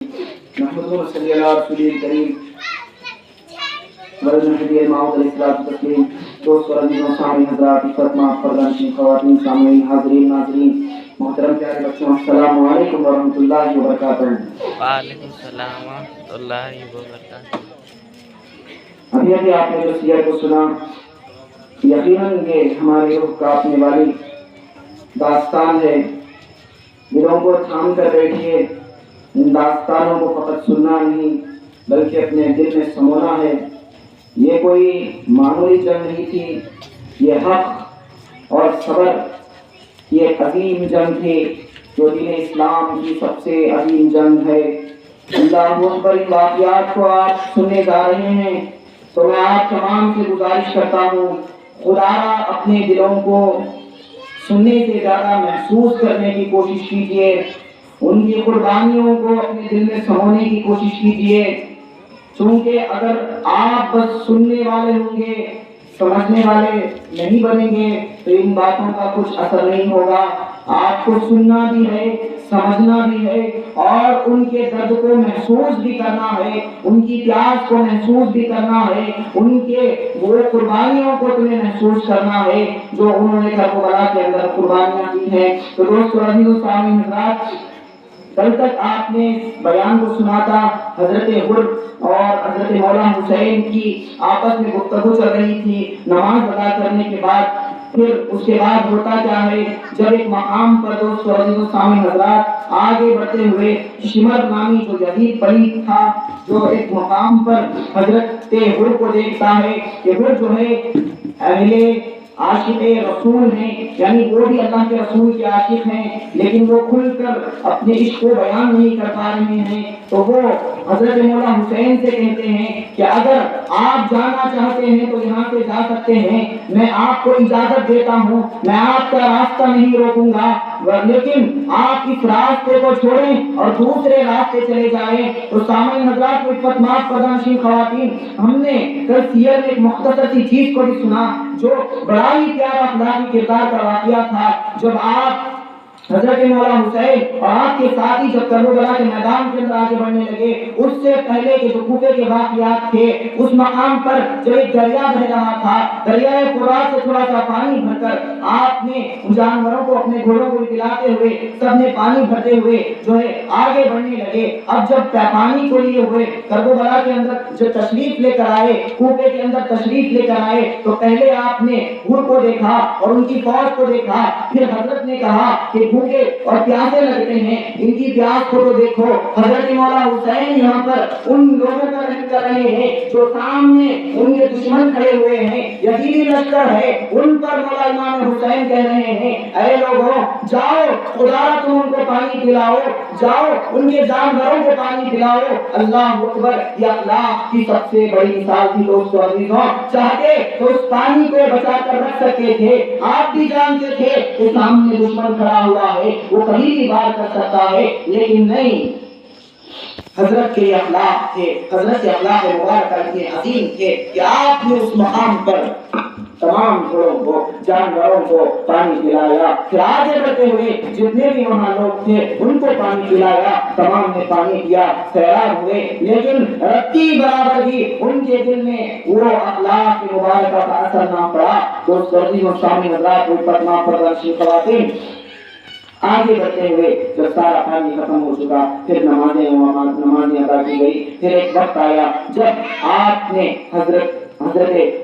نحمده ونصلي على رسوله الكريم ورحمة المعود الإسلام تسلیم. دوست اور عزیزوں، سامعین حضرات، عزت مآب فرزند خواتین، سامعین، حاضرین ناظرین، محترم پیارے بچوں، السلام علیکم ورحمۃ اللہ وبرکاتہ. وعلیکم السلام ورحمۃ اللہ وبرکاتہ. ابھی آپ نے جو سیر کو سنا، یقیناً یہ ہماری روح کاپنے والی داستان ہے. دلوں کو تھام کر بیٹھیے، ان داستانوں کو فقط سننا نہیں بلکہ اپنے دل میں سمونا ہے. یہ کوئی معمولی جنگ نہیں تھی، یہ حق اور صبر کی ایک عظیم جنگ تھی جو دین اسلام کی سب سے عظیم جنگ ہے. اللہ اکبر. ان واقعات کو آپ سننے جا رہے ہیں تو میں آپ تمام سے گزارش کرتا ہوں، خدا اپنے دلوں کو سننے سے زیادہ محسوس کرنے کی کوشش کیجیے، ان کی قربانیوں کو اپنے دل میں سمونے کی کوشش کیجیے. چونکہ اگر آپ بس سننے والے ہوں گے، سمجھنے والے نہیں بنیں گے تو ان باتوں کا کچھ اثر نہیں ہوگا. آپ کو سننا بھی ہے، سمجھنا بھی ہے اور ان کے درد کو محسوس بھی کرنا ہے، ان کی پیاس کو محسوس بھی کرنا ہے، ان کے وہ قربانیوں کو تمہیں محسوس کرنا ہے جو انہوں نے کربلا کے اندر قربانیاں دی ہیں. تو دوستو، عزیزو، سامعین حضرات، کل تک آپ نے بیان کو سنا تھا حضرت حر اور حضرت مولا حسین کی آپس میں گفتگو چل رہی تھی نماز ادا کرنے کے بعد. پھر اس کے بعد ہوتا کیا ہے، جب ایک مقام پر دوستو، عزیزو، سامعین حضرات، آگے بڑھتے ہوئے شمر نامی جو یزید پلیت تھا، جو ایک مقام پر حضرت حر کو دیکھتا ہے کہ حر جو ہے اہل عاشق رسول ہیں، یعنی وہ بھی اللہ کے رسول کے عاشق ہیں، لیکن وہ کھل کر اپنے عشق کو بیان نہیں کر پا رہے ہیں. تو وہ حضرت مولا حسین سے کہتے ہیں کہ اگر آپ جانا چاہتے ہیں تو یہاں سے جا سکتے ہیں، میں آپ کو اجازت دیتا ہوں، میں آپ کا راستہ نہیں روکوں گا، لیکن آپ اس راستے کو چھوڑیں اور دوسرے راستے چلے جائیں. تو سامعین حضرات، عزت مآب فرزند خواتین، ہم نے کل سیر میں ایک مختصر سی چیز کو بھی سنا جو بڑا ہی پیارا اخلاقی کردار کا واقعہ تھا. جب آپ حضرت مولا حسین اور آپ کے ساتھی جب کربلا کے میدان کے اندر آگے بڑھنے لگے، اس سے پہلے کے جو کوفے کے واقعات تھے، اس مقام پر جو ایک دریا بہ رہا تھا، دریائے فرات سے تھوڑا سا پانی بھر کر آپ نے جانوروں کو، اپنے گھوڑوں کو پلاتے ہوئے، سب نے پانی بھرتے ہوئے جو ہے آگے بڑھنے لگے. اب جب پانی کو لیے ہوئے کربلا کے اندر جو تشریف لے کر آئے، کوفے کے اندر تشریف لے کر آئے، تو پہلے آپ نے حر کو دیکھا اور ان کی فوج کو دیکھا. پھر حضرت نے کہا کہ بھوکے اور پیاسے لگتے ہیں، ان کی پیاس کو تو دیکھو. حضرت مولا حسین یہاں پر ان لوگوں کا رحم کر رہے ہیں جو سامنے ان کے دشمن کھڑے ہوئے ہیں، یزیدی لشکر ہے، ان پر مولا امام حسین کہہ رہے ہیں اے لوگوں، جاؤ، خدا تم ان کو پانی پلاؤ، جاؤ ان کے جانوروں کو پانی پلاؤ. اللہ اکبر. یہ اخلاق کی سب سے بڑی مثال تھی دوستو، عزیزوں. چاہتے تو اس پانی کو بچا کر رکھ سکتے تھے. آپ بھی جانتے تھے کہ سامنے دشمن کھڑا ہوا ہے، وہ کبھی بھی وار کر سکتا ہے، لیکن نہیں. حضرت کے اخلاق تھے، حضرت کے اخلاق مبارکہ اتنے عظیم تھے کہ آپ نے اس مقام پر تمام گھوڑوں کو، جانوروں کو پانی پلایا. پھر آگے بڑھتے ہوئے جتنے بھی وہاں لوگ تھے ان کو پانی پلایا، تمام نے پانی پیا، سیراب ہوئے. لیکن رتی برابر بھی ان کے دل میں وہ اخلاق مبارکہ کا اثر نہ پڑا. دوستو، عزیزوں، سامعین حضرات، عزت مآب فرزند خواتین، آگے بڑھتے ہوئے جب سارا پانی ختم ہو چکا، پھر نمازیں ادا کی گئی. پھر ایک وقت آیا جب آپ نے حضرت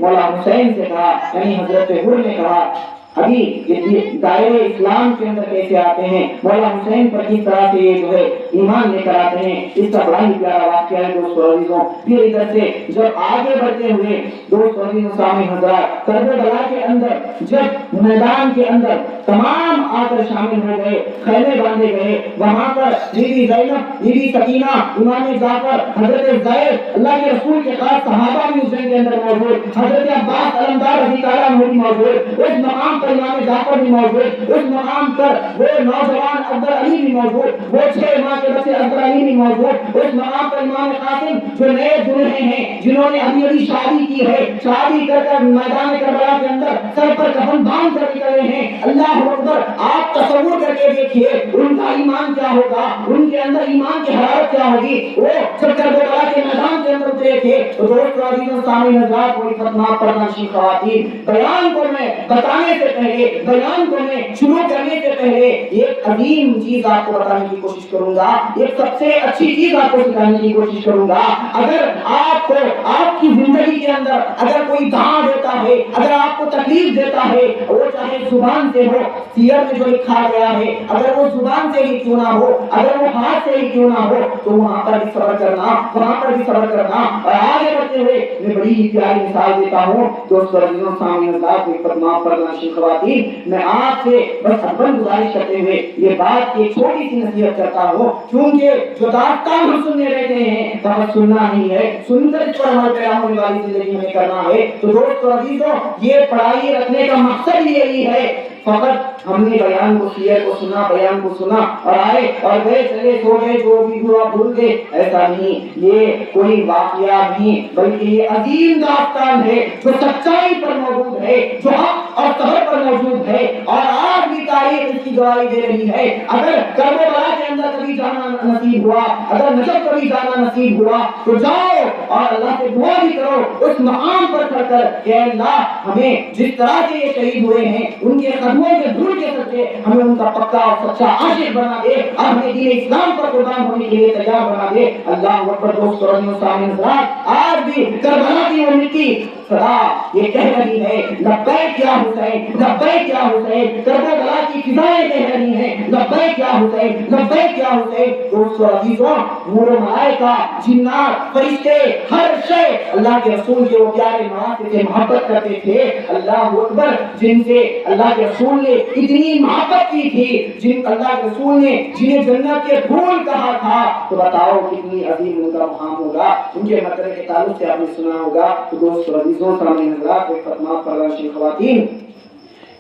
مولا حسین سے کہا، یعنی حضرت حر نے کہا، ابھی یہ دائرے اسلام کے اندر کیسے آتے ہیں، مولا حسین پر کس طرح سے یہ جو ہے ایمان لے کر آتے ہیں. اس کا بڑا ہی پیارا واقعہ ہے دوستو، عزیزوں. پھر ادھر سے جب آگے بڑھتے ہوئے دوستو، عزیزوں، سامعین حضرات، کربلا کے اندر جب میدان کے اندر تمام آ کر شامل ہو گئے، خیمے باندھے گئے، وہاں پر بی بی زینب، بی بی سکینہ، امام جعفر، حضرت زید، اللہ کے رسول کے خاص صحابہ بھی اس جنگ کے اندر موجود، حضرت عباس علمدار رضی اللہ عنہ بھی موجود، اس مقام پر امام جعفر بھی موجود، اس مقام پر وہ نوجوان اکبر علی بھی موجود، وہ 6 ماہ کے بچے اکبر علی بھی موجود، اس مقام پر امام قاسم جو نئے دلہے ہیں، جنہوں نے ابھی شادی کی ہے، شادی کر کر میدان کربلا کے اندر سر پر کفن باندھ کر نکلے ہیں. اللہ اکبر. آپ تصور کر کے دیکھیے ان کا ایمان کیا ہوگا، ان کے اندر ایمان کی حرارت عبارت کیا ہوگی؟ وہ جب کربلا کے میدان کے اندر اترے تھے تو دوست عزیزوں سامعین حضرات کوئی خدمات پردنشی خواتین، بیان کو میں بتانے سے پہلے، بیان کو میں شروع کرنے سے پہلے ایک عظیم چیز آپ کو بتانے کی کوشش کروں گا، ایک سب سے اچھی چیز آپ کو سکھانے کی کوشش کروں گا۔ اگر آپ کو آپ کی زندگی کے اندر اگر کوئی دھاں دیتا ہے، اگر آپ کو تکلیف دیتا ہے، وہ چاہے زبان سے ہو، سیرت میں جو لکھا گیا ہے اگر وہ زبان سے ہی کیوں نہ ہو، اگر وہ ہاتھ سے ہی کیوں نہ ہو، تو وہاں پر بھی صبر کرنا، وہاں پر بھی صبر کرنا۔ اور آگے بڑھتے ہوئے میں بڑی ہی پیاری مثال دیتا ہوں دوستو عزیزوں سامعین حضرات کی خدمات پردنشی خواتین، میں آپ سے بس ادب گزارش کرتے ہوئے یہ بات کی چھوٹی سی نصیحت کرتا ہوں، کیونکہ جو داستان ہم سننے رہتے ہیں بس سننا ہی ہے، سن کر اس پر عمل پیرا ہونے والی زندگی ہمیں کرنا ہے۔ تو دوستو عزیزوں یہ پڑھائی رکھنے کا مقصد یہی ہے، فقط ہم نے بیان کو سیرت کو سنا، بیان کو سنا اور آئے اور گئے، چلے سو گئے، جو بھی ہوا بھول گئے، ایسا نہیں، یہ کوئی واقعہ نہیں بلکہ یہ عظیم داستان ہے جو سچائی پر موجود ہے، جو حق اور صبر پر موجود ہے، اور آج بھی تاریخ اس کی گواہی دے رہی ہے۔ اگر کربلا کے اندر کبھی جانا نصیب ہوا، اگر نجف کبھی جانا نصیب ہوا تو جاؤ اور اللہ سے دعا بھی کرو اس مقام پر کھڑ کر کہ اللہ ہمیں جس طرح سے یہ شہید ہوئے ہیں ان کے قدموں کے دھول کے صدقے ہمیں ان کا پکا اور سچا عاشق بنا دے اور ہمیں دین اسلام پر قربان ہونے کے لیے تیار بنا دے۔ اللہ اکبر۔ دوستو سامعین حضرات، آج بھی کربلا کی وہ مٹی صدا یہ کہہ رہی ہے لبیک یا حسین، لبیک یا حسین۔ کربلا کی فضائیں کہہ رہی ہیں لبیک یا حسین، لبیک یا حسین۔ دوستو عزیزوں، نور و ملائکہ، جنات، فرشتے، ہر شے اللہ کے رسول کے وہ پیارے نواسے سے محبت کرتے تھے۔ اللہ اکبر۔ جن سے اللہ کے رسول نے اتنی محبت کی تھی، جن اللہ کے رسول نے جنہیں جنت کے پھول کہا تھا، تو بتاؤ کتنی عظیم ان کا مقام ہوگا۔ ان کے مقدرے کے تعلق سے آپ نے سنا ہوگا۔ تو دوستو عزیزوں سامعین حضرات خدمات پردنشی خواتین،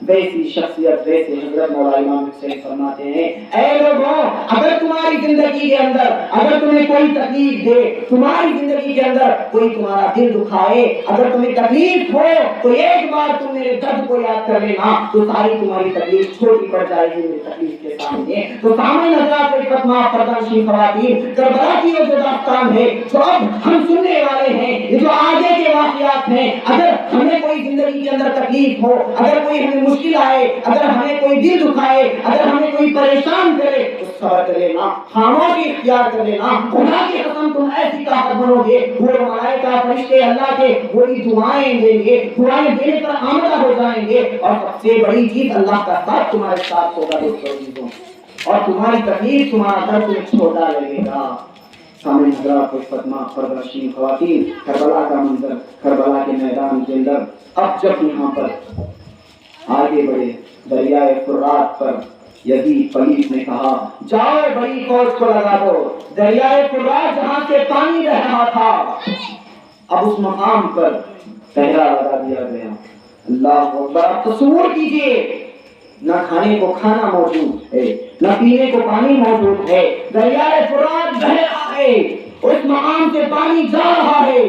ویسی شخصیت ویسے حضرت مولا امام حسین فرماتے ہیں اے لوگوں، اگر تمہاری زندگی کے اندر اگر تمہیں کوئی تکلیف دے، تمہاری زندگی کے اندر کوئی تمہارا دل دکھائے، اگر تمہیں تکلیف ہو تو ایک بار تم میرے درد کو یاد کر لینا تو ساری تمہاری تکلیف چھوٹی پڑ جائے گی میری تکلیف کے سامنے۔ تو سامعین حضرات خدمات پردنشی خواتین، کربلا کی وہ جو داستان ہے جو اب ہم سننے والے ہیں، یہ جو آگے کے واقعات ہیں، اگر ہمیں کوئی زندگی کے اندر تکلیف ہو، اگر کوئی ہمیں مشکل آئے، اگر ہمیں کوئی دل دکھائے، اگر ہمیں کوئی پریشان کرے تو صبر کر لینا، خاموشی اختیار کر لینا۔ خدا کی قسم تم ایسی طاقت بنو گے، وہ ملائکہ فرشتے اللہ کے وہی دعائیں دیں گے، دعائیں دینے پر آمادہ ہو جائیں گے، اور سب سے بڑی چیز اللہ کا ساتھ تمہارے ساتھ ہوگا دوستو عزیزوں، اور تمہاری تکلیف تمہارا درد تمہیں چھوٹا لگے گا۔ سامعین حضرات خدمات پردنشی خواتین، کربلا کا منظر، کربلا کے میدان کے اندر اب جب یہاں پر آگے بڑھے، دریائے فرات پر یزید پلیس نے کہا جاؤ بڑی فوج کو لگا دو۔ دریائے فرات جہاں سے پانی بہ رہا تھا اب اس مقام پر پہرا لگا دیا گیا۔ اللہ اکبر۔ تصور کیجئے، نہ کھانے کو کھانا موجود ہے، نہ پینے کو پانی موجود ہے، دریائے فرات بہ رہا ہے، اس مقام سے پانی جا رہا ہے۔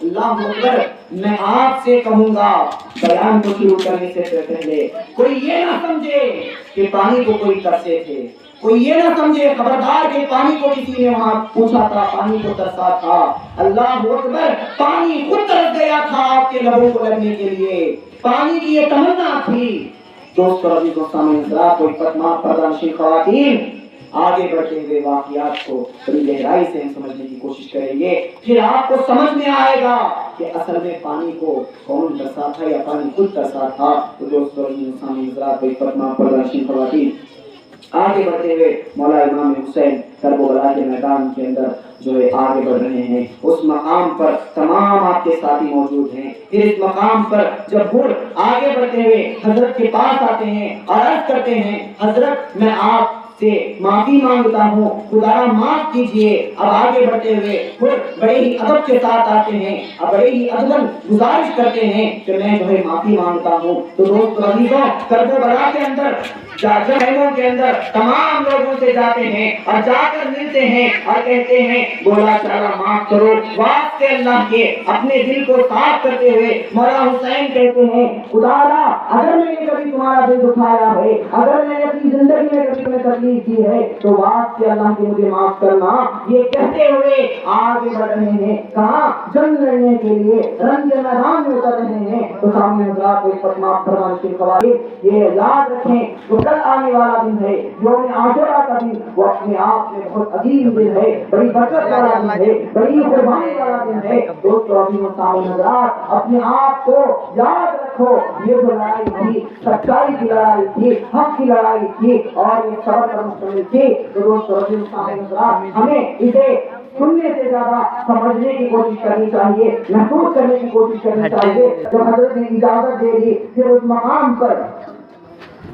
اللہ اکبر۔ میں آپ سے کہوں گا بیان کو شروع کرنے سے پہلے کوئی یہ نہ سمجھے کہ پانی کو کوئی ترسے تھے، کوئی یہ نہ سمجھے خبردار کہ پانی کو کسی نے وہاں پوچھا تھا، پانی کو ترسا تھا۔ اللہ اکبر۔ پانی خود ترس گیا تھا آپ کے لبوں کو لگنے کے لیے، پانی کی یہ تمنا تھی۔ دوستو عزیزوں سامعین حضرات خدمات پردنشی خواتین، آگے بڑھتے ہوئے واقعات کو بڑی گہرائی سے ہم سمجھنے کی کوشش کریں گے، پھر آپ کو سمجھ میں آئے گا کہ اصل میں پانی کو کون ترسا تھا یا پانی خود ترسا تھا۔ تو دوستو سامعین حضرات خدمات پردنشی خواتین، آگے بڑھتے ہوئے مولا امام حسین کربلا کے میدان کے اندر جو ہے آگے بڑھ رہے ہیں، اس مقام پر تمام آپ کے ساتھی موجود ہیں۔ پھر اس مقام پر جب وہ آگے بڑھتے ہوئے حضرت کے پاس آتے ہیں اور عرض کرتے ہیں حضرت میں آپ سے معافی مانگتا ہوں، خدا معاف کیجئے۔ اب آگے بڑھتے ہوئے خود بڑے ہی ادب کے ساتھ آتے ہیں اور بڑے ہی ادب گزارش کرتے ہیں کہ میں جو ہے معافی مانگتا ہوں۔ تو دوستو عزیزوں کربلا کے اندر خیموں کے اندر تمام لوگوں سے جاتے ہیں اور جا کر ملتے ہیں اور کہتے ہیں بولا چالا معاف کرو، واسطے اللہ کے اپنے دل کو صاف کرتے ہوئے مولا حسین کہتے ہیں خدا اگر میں نے کبھی تمہارا دل دکھایا ہے، اگر میں نے اپنی زندگی میں کبھی تمہیں تکلیف دی ہے تو واسطے اللہ کے مجھے معاف کرنا۔ یہ کہتے ہوئے آگے بڑھ رہے ہیں، کہاں جنگ لڑنے کے لیے رنگ کے میدان میں اتر رہے ہیں۔ تو سامنے حضرات کو فتنہ فرمان کی قواعد یہ یاد رکھیں، جو کل آنے والا دن ہے یوم عاشورہ کا دن، وہ اپنے آپ میں بہت عظیم دن ہے، بڑی برکت والا دن ہے، بڑی قربانی والا دن ہے۔ دوستو عظیم و سامنے حضرات اپنے آپ کو یاد رکھو، یہ جو لڑائی تھی سچائی کی لڑائی تھی، حق کی لڑائی تھی اور یہ صبر پر مشتمل تھی۔ تو دوستو عظیم و سامنے حضرات ہمیں اسے سننے سے زیادہ سمجھنے کی کوشش کرنی چاہیے، محسوس کرنے کی کوشش کرنی چاہیے۔ جب حضرت نے اجازت دے دی پھر اس مقام پر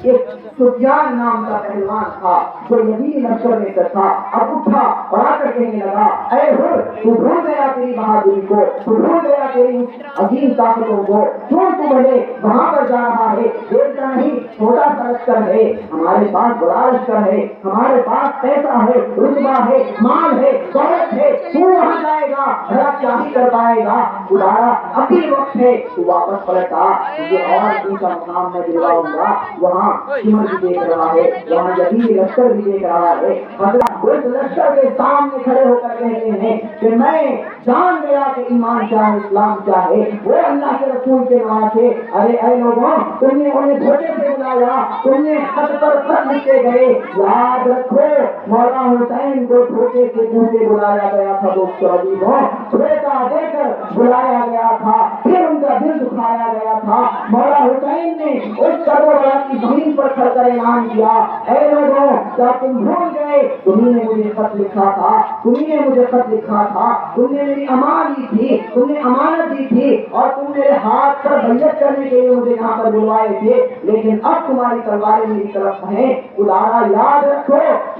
ایک سفیان نام کا پہلوان تھا جو یزید لشکر میں سے تھا، اب اٹھا اور آ کر کہنے لگا اے حر، تو بھول گیا تیری بہادری کو، تو بھول گیا تیری عظیم طاقتوں کو، کیوں تو بڑے وہاں پر جا رہا ہے؟ دیکھتا نہیں چھوٹا سا لشکر ہے، ہمارے پاس بڑا لشکر ہے، ہمارے پاس پیسہ ہے، رتبہ ہے، مال ہے، دولت ہے، تو وہاں جائے گا بھلا کیا ہی کر پائے گا؟ خدایا ابھی وقت ہے، تو واپس پلٹا، مجھے اور اونچا مقام میں دلواؤں گا۔ وہاں سمر بھی دیکھ رہا ہے، وہاں یزید لشکر بھی دیکھ رہا ہے۔ حضرت اس لشکر کے سامنے کھڑے ہو کر کہتے ہیں کہ میں جان گیا کہ ایمان کیا ہے، اسلام کیا ہے، وہ اللہ کے رسول کے نواسے۔ ارے اے لوگوں، تم نے انہیں دھوکے سے بلایا، تم نے خط پر خط لکھے گئے، یاد رکھو مولا حسین کو دھوکے سے جھوٹے بلایا گیا تھا، دوستو عزیزوں دھوکا دے کر بلایا گیا تھا، پھر ان کا دل دکھایا گیا تھا۔ مولا حسین نے اس کربلا کی زمین پر کھڑ کر اعلان کیا اے لوگوں، کیا تم بھول گئے تمہیں نے مجھے خط لکھا تھا، تمہیں نے مجھے خط لکھا تھا، تم نے میری امان دی تھی، تم نے امانت دی تھی اور تم میرے ہاتھ پر بیعت کرنے کے لیے مجھے یہاں پر بلوائے تھے، لیکن اب تمہاری تلواریں میری طرف ہیں۔ خدایا یاد رکھو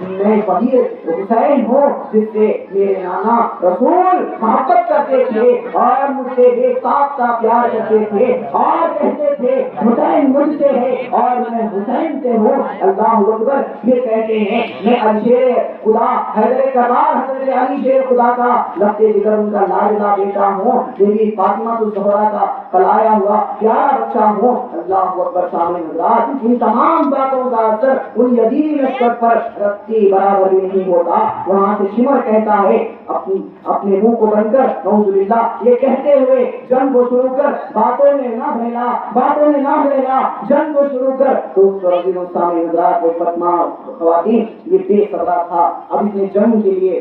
میں وہی حسین ہوں جس سے میرے نانا رسول محبت کرتے تھے اور مجھ سے بے ساختہ پیار کرتے تھے اور کہتے تھے حسین مجھ سے ہے اور میں حسین سے ہوں۔ اللہ اکبر۔ یہ کہتے ہیں میں شیر خدا حیدر کرار حضرت علی شیر خدا کا لفتے جگر ان کا لاڈلا بیٹا ہوں، میری فاطمہ الزہرا کا پلایا ہوا پیارا بچہ ہوں۔ اللہ اکبر۔ سامنے حضرات ان تمام باتوں کا اثر ان یزیدی لشکر پر رتی برابر بھی نہیں ہوتا۔ وہاں سے شمر کہتا ہے اپنے منہ کو بند کر نعوذ باللہ یہ کہتے ہوئے جنگ کو شروع کر، باتوں میں نہ بھیلا، باتوں میں نہ بھیلا، جنگ کو شروع کر۔ دوستو عزیز و سامعین حضرات و فاطمہ خواتین یہ بے صبر تھا، اب اس نے جنگ کے لیے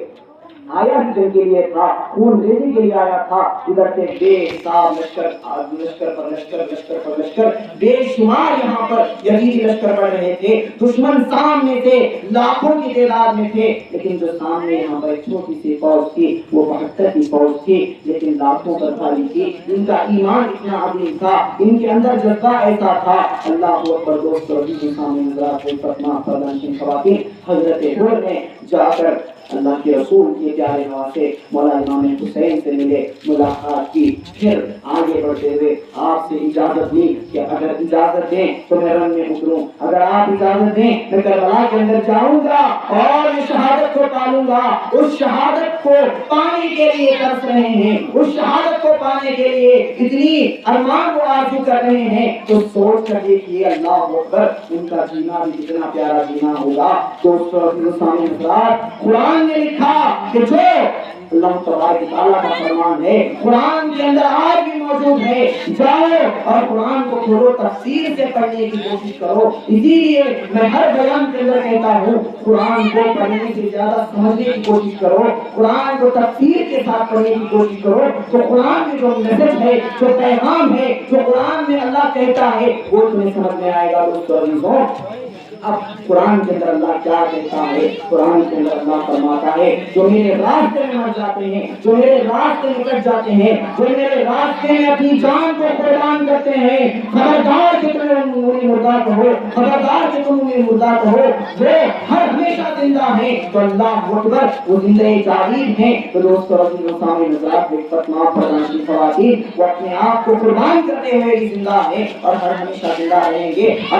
آیا ہی جنگ کے لیے تھا، خون ریزی کے لیے آیا تھا۔ ادھر سے بے حساب لشکر پر لشکر بے شمار یہاں پر یزیدی لشکر بڑھ رہے تھے، دشمن سامنے سے لاکھوں کی تعداد میں تھے، لیکن جو سامنے یہاں پر ایک چھوٹی سی فوج تھی وہ 72 کی فوج تھی، لیکن لاکھوں پر بھاری تھی۔ ان کا ایمان اتنا عظیم تھا، ان کے اندر جذبہ ایسا تھا۔ اللہ اکبر۔ دوستو عزیز و سامعین حضرات و فاطمہ فرزانشین خواتین، حضرت حر نے جا کر اللہ کے رسول کے پیارے نواسے مولا امام حسین سے ملے، ملاقات کی، پھر آگے بڑھتے ہوئے آپ سے اجازت لی کہ اگر اجازت دیں تو میں رن میں اتروں، اگر آپ اجازت دیں میں کربلا کے اندر جاؤں گا اور میں شہادت کو پالوں گا۔ اس شہادت کو پانے کے لیے ترس رہے ہیں، اس شہادت کو پانے کے لیے اتنی ارمان کو آرزو کر رہے ہیں، تو سوچ کر دیکھیے اللہ اکبر ان کا جینا بھی کتنا پیارا جینا ہوگا۔ دوستو عزیز و سامعین حضرات قرآن نے لکھا کہ جو اللہ تبارک تعالیٰ کا فرمان ہے قرآن کے اندر آج بھی موجود ہے، جاؤ اور قرآن کو کھولو، تفسیر سے پڑھنے کی کوشش کرو۔ اسی لیے میں ہر بیان کے اندر کہتا ہوں قرآن کو پڑھنے سے زیادہ سمجھنے کی کوشش کرو، قرآن کو تفسیر کے ساتھ پڑھنے کی کوشش کرو، تو قرآن میں جو میسج ہے، جو پیغام ہے، جو قرآن میں اللہ کہتا ہے وہ تمہیں سمجھ میں آئے گا۔ دوستو عزیزوں اب قرآن کے اندر اللہ کیا کہتا ہے؟ قرآن کے اندر اللہ فرماتا ہے جو میرے راستے میں مر جاتے ہیں، جو میرے راستے میں کٹ جاتے ہیں، جو میرے راستے میں اپنی جان کو قربان کرتے ہیں، خبردار کہ تم انہیں مردہ کہو، خبردار کہ تم انہیں مردہ کہو، وہ ہر ہمیشہ زندہ ہیں۔ تو اللہ اکبر وہ زندہ جاوید ہیں۔ تو دوستو عزیز و سامعین حضرات فاطمہ فرزانشین خواتین وہ اپنے آپ کو قربان کرتے ہوئے بھی زندہ ہیں اور ہر ہمیشہ زندہ رہیں گے۔ اور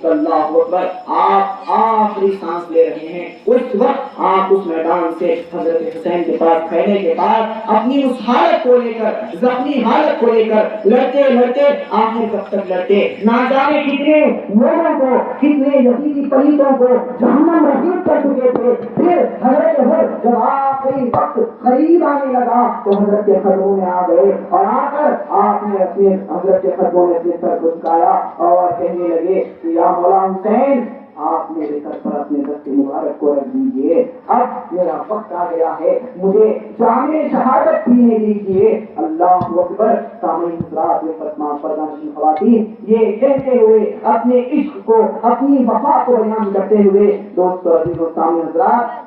تو اللہ اکبر آپ آخری سانس لے رہے ہیں، اس وقت آپ اس میدان سے حضرت حسین کے پاس کھڑنے کے بعد اپنی اس حالت کو لے کر، زخمی حالت کو لے کر لڑتے لڑتے آخر کب تک لڑتے، نہ جانے کتنے لوگوں کو، کتنے یزیدی پلیتوں کو جہنم رسید کر چکے تھے۔ پھر حضرت حسین جب آخری وقت قریب آنے لگا تو حضرت کے قدموں میں آ گئے اور آ کر آپ نے اپنے حضرت کے قدموں میں اپنے سر کو جھکایا اور کہنے لگے کہ یا مولا حسین، آپ میرے سر پر اپنے دست مبارک کو رکھ دیجیے، اب میرا وقت آ گیا ہے، مجھے جام شہادت پینے دیجیے۔ اللہ اکبر۔ سامعین حضرات و فتنہ پردہ نشین خواتین، یہ کہتے ہوئے اپنے عشق کو، اپنی وفا کو بیان کرتے ہوئے دوستو عزیز و سامعین حضرات،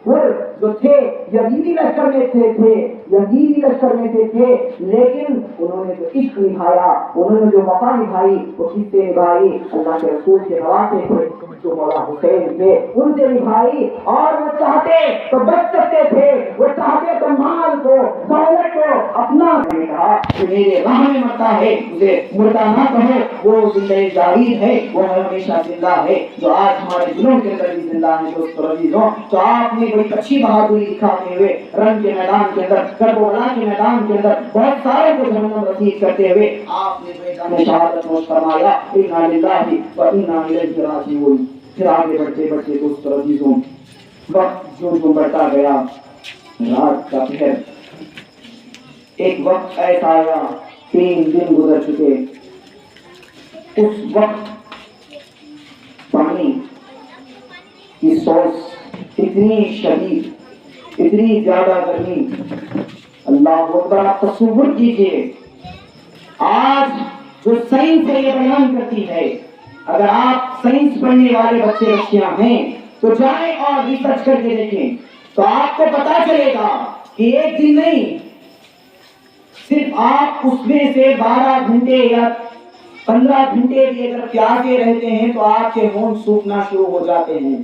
وہ جو تھے یزیدی لشکر میں تھے، یزیدی لشکر میں تھے، لیکن انہوں نے جو عشق نبھایا، انہوں نے جو وفا نبھائی، وہ کس سے نبھائی؟ اللہ کے رسول کے حوالے سے جو مولا حسین تھے ان سے نبھائی۔ اور وہ چاہتے تو بچ سکتے تھے، وہ چاہتے تو مال کو، دولت کو اپنا، نے کہا کہ میرے راہ میں مرتا ہے مجھے مردہ نہ کہو، وہ زندہ جاوید ہے، وہ ہمیشہ زندہ ہے، جو آج ہمارے دلوں کے اندر بھی زندہ ہے۔ دوستو عزیزوں، تو آپ نے بڑی اچھی بہادری دکھاتے ہوئے رنگ کے میدان کے اندر، کربلا کے میدان کے اندر بہت سارے کو جہنم رسید کرتے ہوئے آپ نے میدان شہادت نوش فرمایا، انا للہ و انا الیہ راجعون۔ پھر آگے بڑھتے بڑھتے دوستو عزیزوں، وقت جو بڑھتا گیا، رات کا پہر، ایک وقت ایسا آیا، 3 دن گزر چکے، اس وقت پانی کی سورس اتنی شدید، اتنی زیادہ گرمی، اللہ اکبر۔ آپ تصور کیجئے، آج جو سائنس یہ بیان کرتی ہے، اگر آپ سائنس پڑھنے والے بچے بچیاں ہیں تو جائیں اور ریسرچ کر کے دیکھیں تو آپ کو پتا چلے گا کہ ایک دن نہیں، صرف آپ اس میں سے 12 گھنٹے یا 15 گھنٹے بھی اگر پیاسے رہتے ہیں تو آپ کے ہونٹ سوکھنا شروع ہو جاتے ہیں،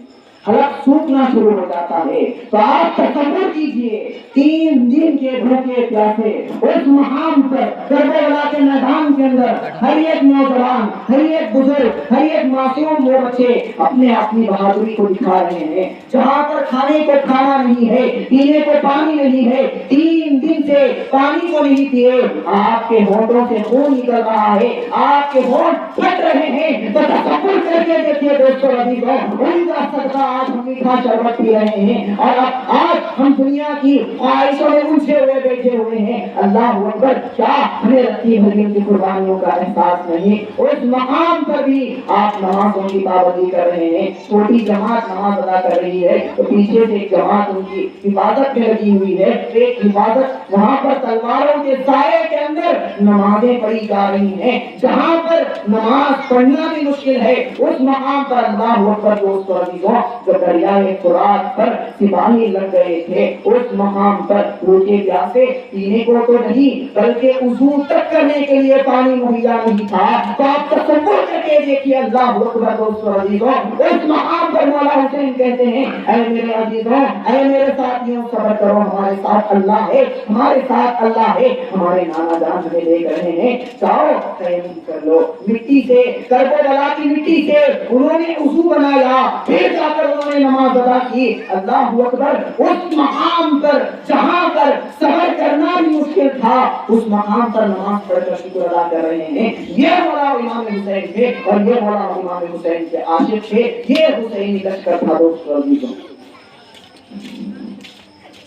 حلق سوکھنا شروع ہو جاتا ہے۔ تو آپ تصور کیجئے، 3 دن کے بھوکے پیاسے اس مقام پر کربلا کے میدان کے اندر ہر ایک نوجوان، ہر ایک بزرگ، ہر ایک معصوم وہ بچے اپنی بہادری کو دکھا رہے ہیں، جہاں پر کھانے کو کھانا نہیں ہے، پینے کو پانی نہیں ہے، 3 دن سے پانی کو نہیں پیے، آپ کے ہونٹوں سے خون نکل رہا ہے، آپ کے ہونٹ پھٹ رہے ہیں۔ تو تصور کر کے دیکھیے دوستو عزیزوں، ان کا صدقہ آج ہم میٹھا شربت پی رہے ہیں اور آج ہم دنیا کی خواہشوں میں الجھے ہوئے بیٹھے ہوئے ہیں۔ اللہ اکبر۔ کیا ہمیں رتی مریم کی قربانیوں کا احساس نہیں؟ اس مقام پر بھی آپ نمازوں کی پابندی کر رہے ہیں، چھوٹی جماعت نماز ادا کر رہی ہے تو پیچھے سے ایک جماعت ان کی حفاظت میں لگی ہوئی ہے، ایک حفاظت وہاں پر تلواروں کے سائے کے اندر نمازیں پڑھی جا رہی ہیں، جہاں پر نماز پڑھنا بھی مشکل ہے، اس مقام پر اللہ اکبر دوستو عزیزوں، جو دریائے فرات پر سپاہی لگ گئے تھے، اس مقام پر بھوکے پیاسے پینے کو تو نہیں بلکہ وضو تک کرنے کے لیے پانی مہیا نہیں تھا۔ تو آپ تصور کر کے دیکھیے اللہ اکبر دوستو عزیزوں، اس مقام پر مولا حسین کہتے ہیں اے میرے عزیزوں، اے میرے ساتھیوں، صبر کرو، ہمارے ساتھ اللہ ہے، ہمارے ساتھ اللہ ہے، ہمارے نانا جان ہمیں لے رہے ہیں، جاؤ تیمم کر لو۔ مٹی سے، کربلا کی مٹی سے انہوں نے وضو بنایا، پھر جا کر انہوں نے نماز ادا کی۔ اللہ اکبر۔ اس مقام پر جہاں پر صبر کرنا بھی مشکل تھا، اس مقام پر نماز پڑھ کر شکر ادا کر رہے ہیں۔ یہ مولا امام حسین تھے اور یہ مولا امام حسین کے عاشق تھے، یہ حسینی لشکر تھا دوستو عزیزوں۔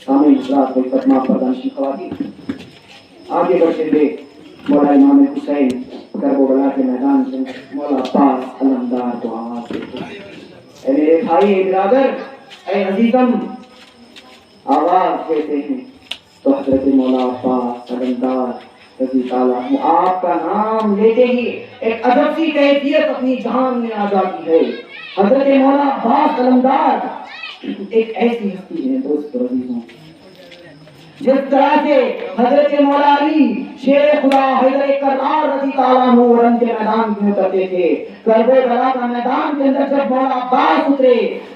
سامعین حضرات و فتنہ پردہ نشین خواتین، آگے بڑھتے ہوئے مولا امام حسین کربلا کے میدان سے مولا عباس علمدار کو آواز دیتے ہیں، اے میرے بھائی، اے برادر، اے عزیزم، آواز دیتے ہیں تو حضرت مولا عباس علمدار رضی اللہ عنہ، آپ کا نام لیتے ہی ایک عجب سی کیفیت اپنی جان میں آ جاتی ہے۔ حضرت مولا عباس علمدار ایک ایسی ہستی ہے دوستو عزیزوں، جس طرح سے حضرت مولا علی شیر خدا حیدر کرار رضی اللہ عنہ رنگ کے میدان میں اترتے تھے، کربلا کا میدان کے اندر جب مولا عباس اترے،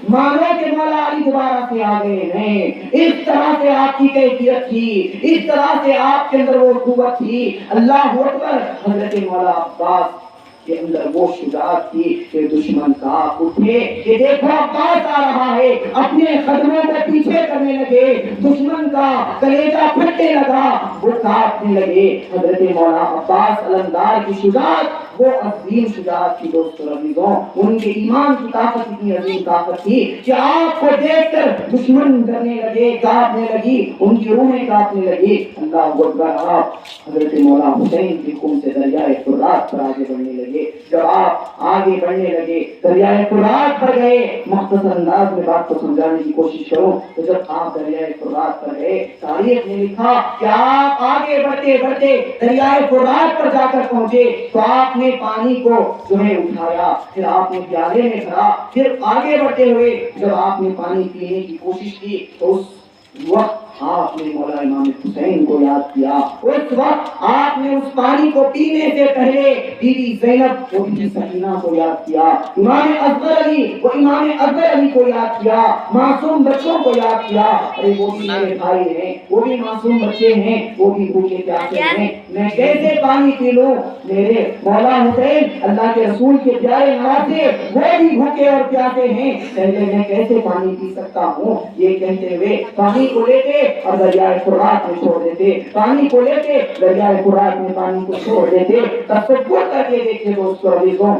مانو کہ مولا علی دوبارہ سے آ گئے ہیں۔ اس طرح سے آپ کی کیفیت تھی، اس طرح سے آپ کے اندر وہ قوت تھی۔ اللہ اکبر۔ حضرت مولا عباس کے اندر وہ شجاعت تھی کہ دشمن کانپ اٹھے کہ دیکھو عباس آ رہا ہے، اپنے قدموں کو پیچھے کرنے لگے، دشمن کا کلیجہ پھٹنے لگا، وہ کانپنے لگے۔ حضرت مولانا عباس علمدار کی شجاعت وہ عظیم شجاعت کی دوستو عزیزوں، ان کے ایمان کی طاقت اتنی عظیم طاقت تھی کہ آپ کو دیکھ کر دشمن ڈرنے لگے، کانپنے لگی، ان کی روحیں کانپنے لگی۔ اللہ اکبر۔ آپ حضرت مولا حسین کے حکم سے دریائے فرات پر آگے بڑھنے لگے۔ جب آپ آگے بڑھنے لگے، دریائے فرات پر گئے، مختصر انداز میں بات کو سمجھانے کی کوشش کروں تو جب آپ دریائے فرات پر گئے، تاریخ نے لکھا کہ آپ آگے بڑھتے بڑھتے دریائے فرات پر جا کر پہنچے تو آپ نے پانی کو جو ہے اٹھایا، پھر آپ نے پیالے میں بھرا، پھر آگے بڑھتے ہوئے جب آپ نے پانی پینے کی کوشش کی تو اس وقت آپ نے مولا امام حسین کو یاد کیا، اس وقت آپ نے اس پانی کو پینے سے پہلے بی بی زینب اور بی بی سکینہ کو یاد کیا، امام اکبر علی و امام اکبر علی کو یاد کیا، معصوم بچوں کو یاد کیا۔ ارے وہ بھی میرے بھائی ہیں، وہ بھی معصوم بچے ہیں، وہ بھی بھوکے پیاسے ہیں، میں کیسے پانی پی لوں؟ میرے مولا حسین اللہ کے رسول کے پیارے نواسے وہ بھی بھوکے اور پیاسے ہیں، پہلے میں کیسے پانی پی سکتا ہوں؟ یہ کہتے ہوئے پانی کو لیتے اور دریائے فرات میں چھوڑ دیتے، پانی کو لیتے دریائے فرات میں پانی کو چھوڑ دیتے۔ تصور کر کے دیکھیں دوستو عزیزوں،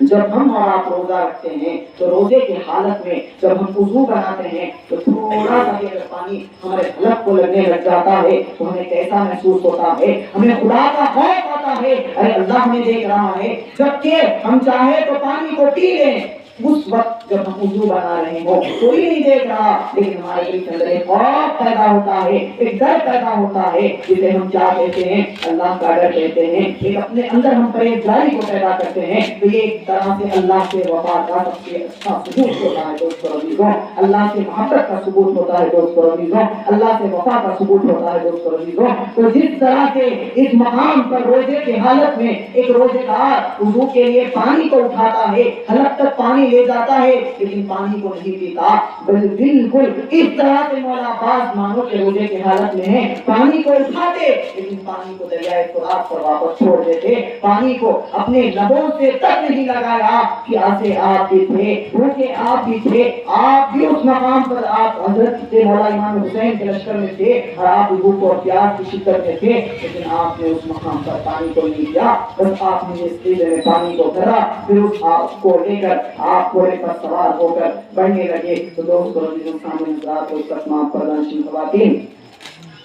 جب ہم اور آپ روزہ رکھتے ہیں تو روزے کی حالت میں جب ہم وضو بناتے ہیں تو تھوڑا سا اگر پانی ہمارے حلق کو لگنے لگ جاتا ہے تو ہمیں کیسا محسوس ہوتا ہے؟ ہمیں خدا کا خوف آتا ہے، ارے اللہ ہمیں دیکھ رہا ہے، جبکہ ہم چاہے تو پانی کو پی لیں، اس وقت جب ہم وضو بنا رہے ہوں کوئی نہیں دیکھ رہا، لیکن ہمارے دل کے اندر ایک خوف پیدا ہوتا ہے، ایک ڈر پیدا ہوتا ہے، جسے ہم کیا کہتے ہیں؟ اللہ کا ڈر کہتے ہیں۔ ایک اپنے اندر ہم پرہیزگاری کو پیدا کرتے ہیں، تو یہ ایک طرح سے اللہ سے وفا کا سب سے اچھا ثبوت ہوتا ہے دوستو عزیزوں، اللہ سے محبت کا ثبوت ہوتا ہے دوستو عزیزوں، اللہ سے وفا کا ثبوت ہوتا ہے دوستو عزیزوں۔ تو جس طرح سے اس مقام پر روزے کی حالت میں ایک روزے دار وضو کے لیے پانی کو اٹھاتا ہے، حلق تک پانی لے جاتا ہے لیکن پانی کو نہیں پیتا، بالکل اس طرح سے مولا عباس مانو کے روزے کی حالت میں ہے، پانی کو اٹھاتے لیکن پانی کو دریائے فرات پر واپس چھوڑ دیتے، پانی کو اپنے لبوں سے تک نہیں لگایا۔ پیاسے آپ بھی تھے، بھوکے آپ بھی تھے، آپ بھی اس مقام پر آپ حضرت مولا امام حسین کے لشکر میں تھے اور آپ بھی بھوک اور پیاس کی شدت میں تھے، لیکن آپ نے اس مقام پر پانی کو نہیں دیا، بس آپ نے اس قلعے میں پانی کو بھرا، پھر اس آپ کو لے کر آپ گھوڑے پر سوار ہو کر بڑھنے لگے۔ تو دوستو عزیزوں سامنے حضرات و تمام پردانشین خواتین،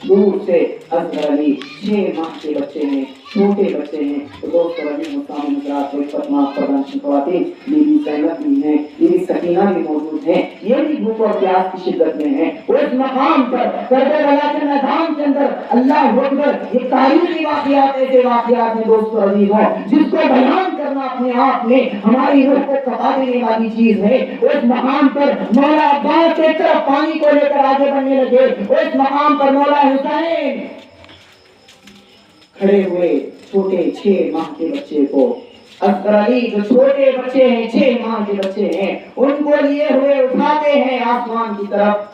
دور سے اصغر علی 6 ماہ کے بچے ہیں، چھوٹے بچے ہیں، تو دوستو عزیزوں سامنے حضرات و تمام پردانشین خواتین، بی بی زینب بھی ہیں، بی بی سکینہ بھی موجود ہیں، یہ بھی بھوک اور پیاس کی شدت میں ہیں۔ اس مقام پر کربلا کے میدان کے اندر اللہ اکبر، یہ تاریخی واقعات ایسے واقعات ہیں دوستو عزیزوں جس کو بیان کرنا اپنے آپ میں ہماری روح کو کھپا دینے والی چیز ہے۔ اس مقام پر مولا عباس ایک طرف پانی کو لے کر آگے بڑھنے لگے، اس مقام پر مولا حسین کھڑے ہوئے چھوٹے 6 ماہ کے بچے کو، اصغر علی جو چھوٹے بچے ہیں 6 ماہ کے بچے ہیں، ان کو لیے ہوئے اٹھاتے ہیں آسمان کی طرف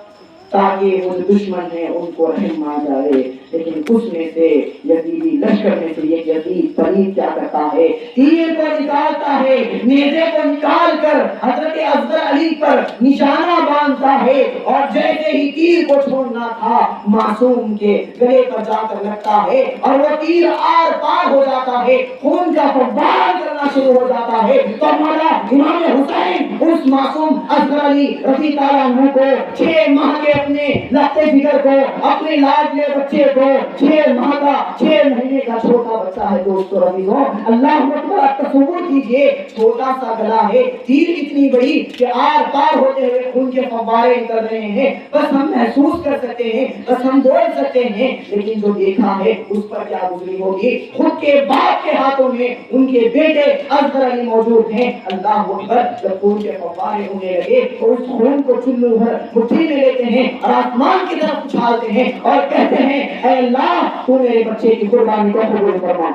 تاکہ وہ دشمن ہیں ان کو رحم آ جائے، لیکن اس میں سے یزیدی لشکر میں سے یہ یزید پلید کیا کرتا ہے؟ تیر کو نکالتا ہے، نیزے کو نکال کر حضرت اصغر علی پر نشانہ باندھتا ہے، اور جیسے ہی تیر کو چھوڑنا تھا معصوم کے گلے پر جا کر لگتا ہے اور وہ تیر آر پار ہو جاتا ہے، خون کا فوار کرنا شروع ہو جاتا ہے۔ تو مولا امام حسین اس معصوم اصغر علی رضی اللہ عنہ کو 6 ماہ کے اپنے لختے جگر کو، اپنے لاڈلے بچے کو، 6 ماہ کا 6 مہینے کا چھوٹا بچہ ہے دوستو عزیزوں، اللہ اکبر، تصور کیجئے چھوٹا سا گلا ہے، تیر اتنی بڑی کہ آر پار ہوتے ہوئے خون کے فوارے نکل رہے ہیں، بس ہم محسوس کر سکتے ہیں، بس ہم بول سکتے ہیں، لیکن جو دیکھا ہے اس پر کیا گزری ہوگی۔ خود کے باپ کے ہاتھوں میں ان کے بیٹے اصغر علی موجود ہیں، اللہ اکبر، جب خون کے فوارے ہونے لگے تو اس خون کو چلو بھر مٹھی میں لیتے ہیں اور آسمان کی طرف اچھالتے ہیں اور کہتے ہیں اے اللہ تو میرے بچے کی قربانی کو قبول فرما۔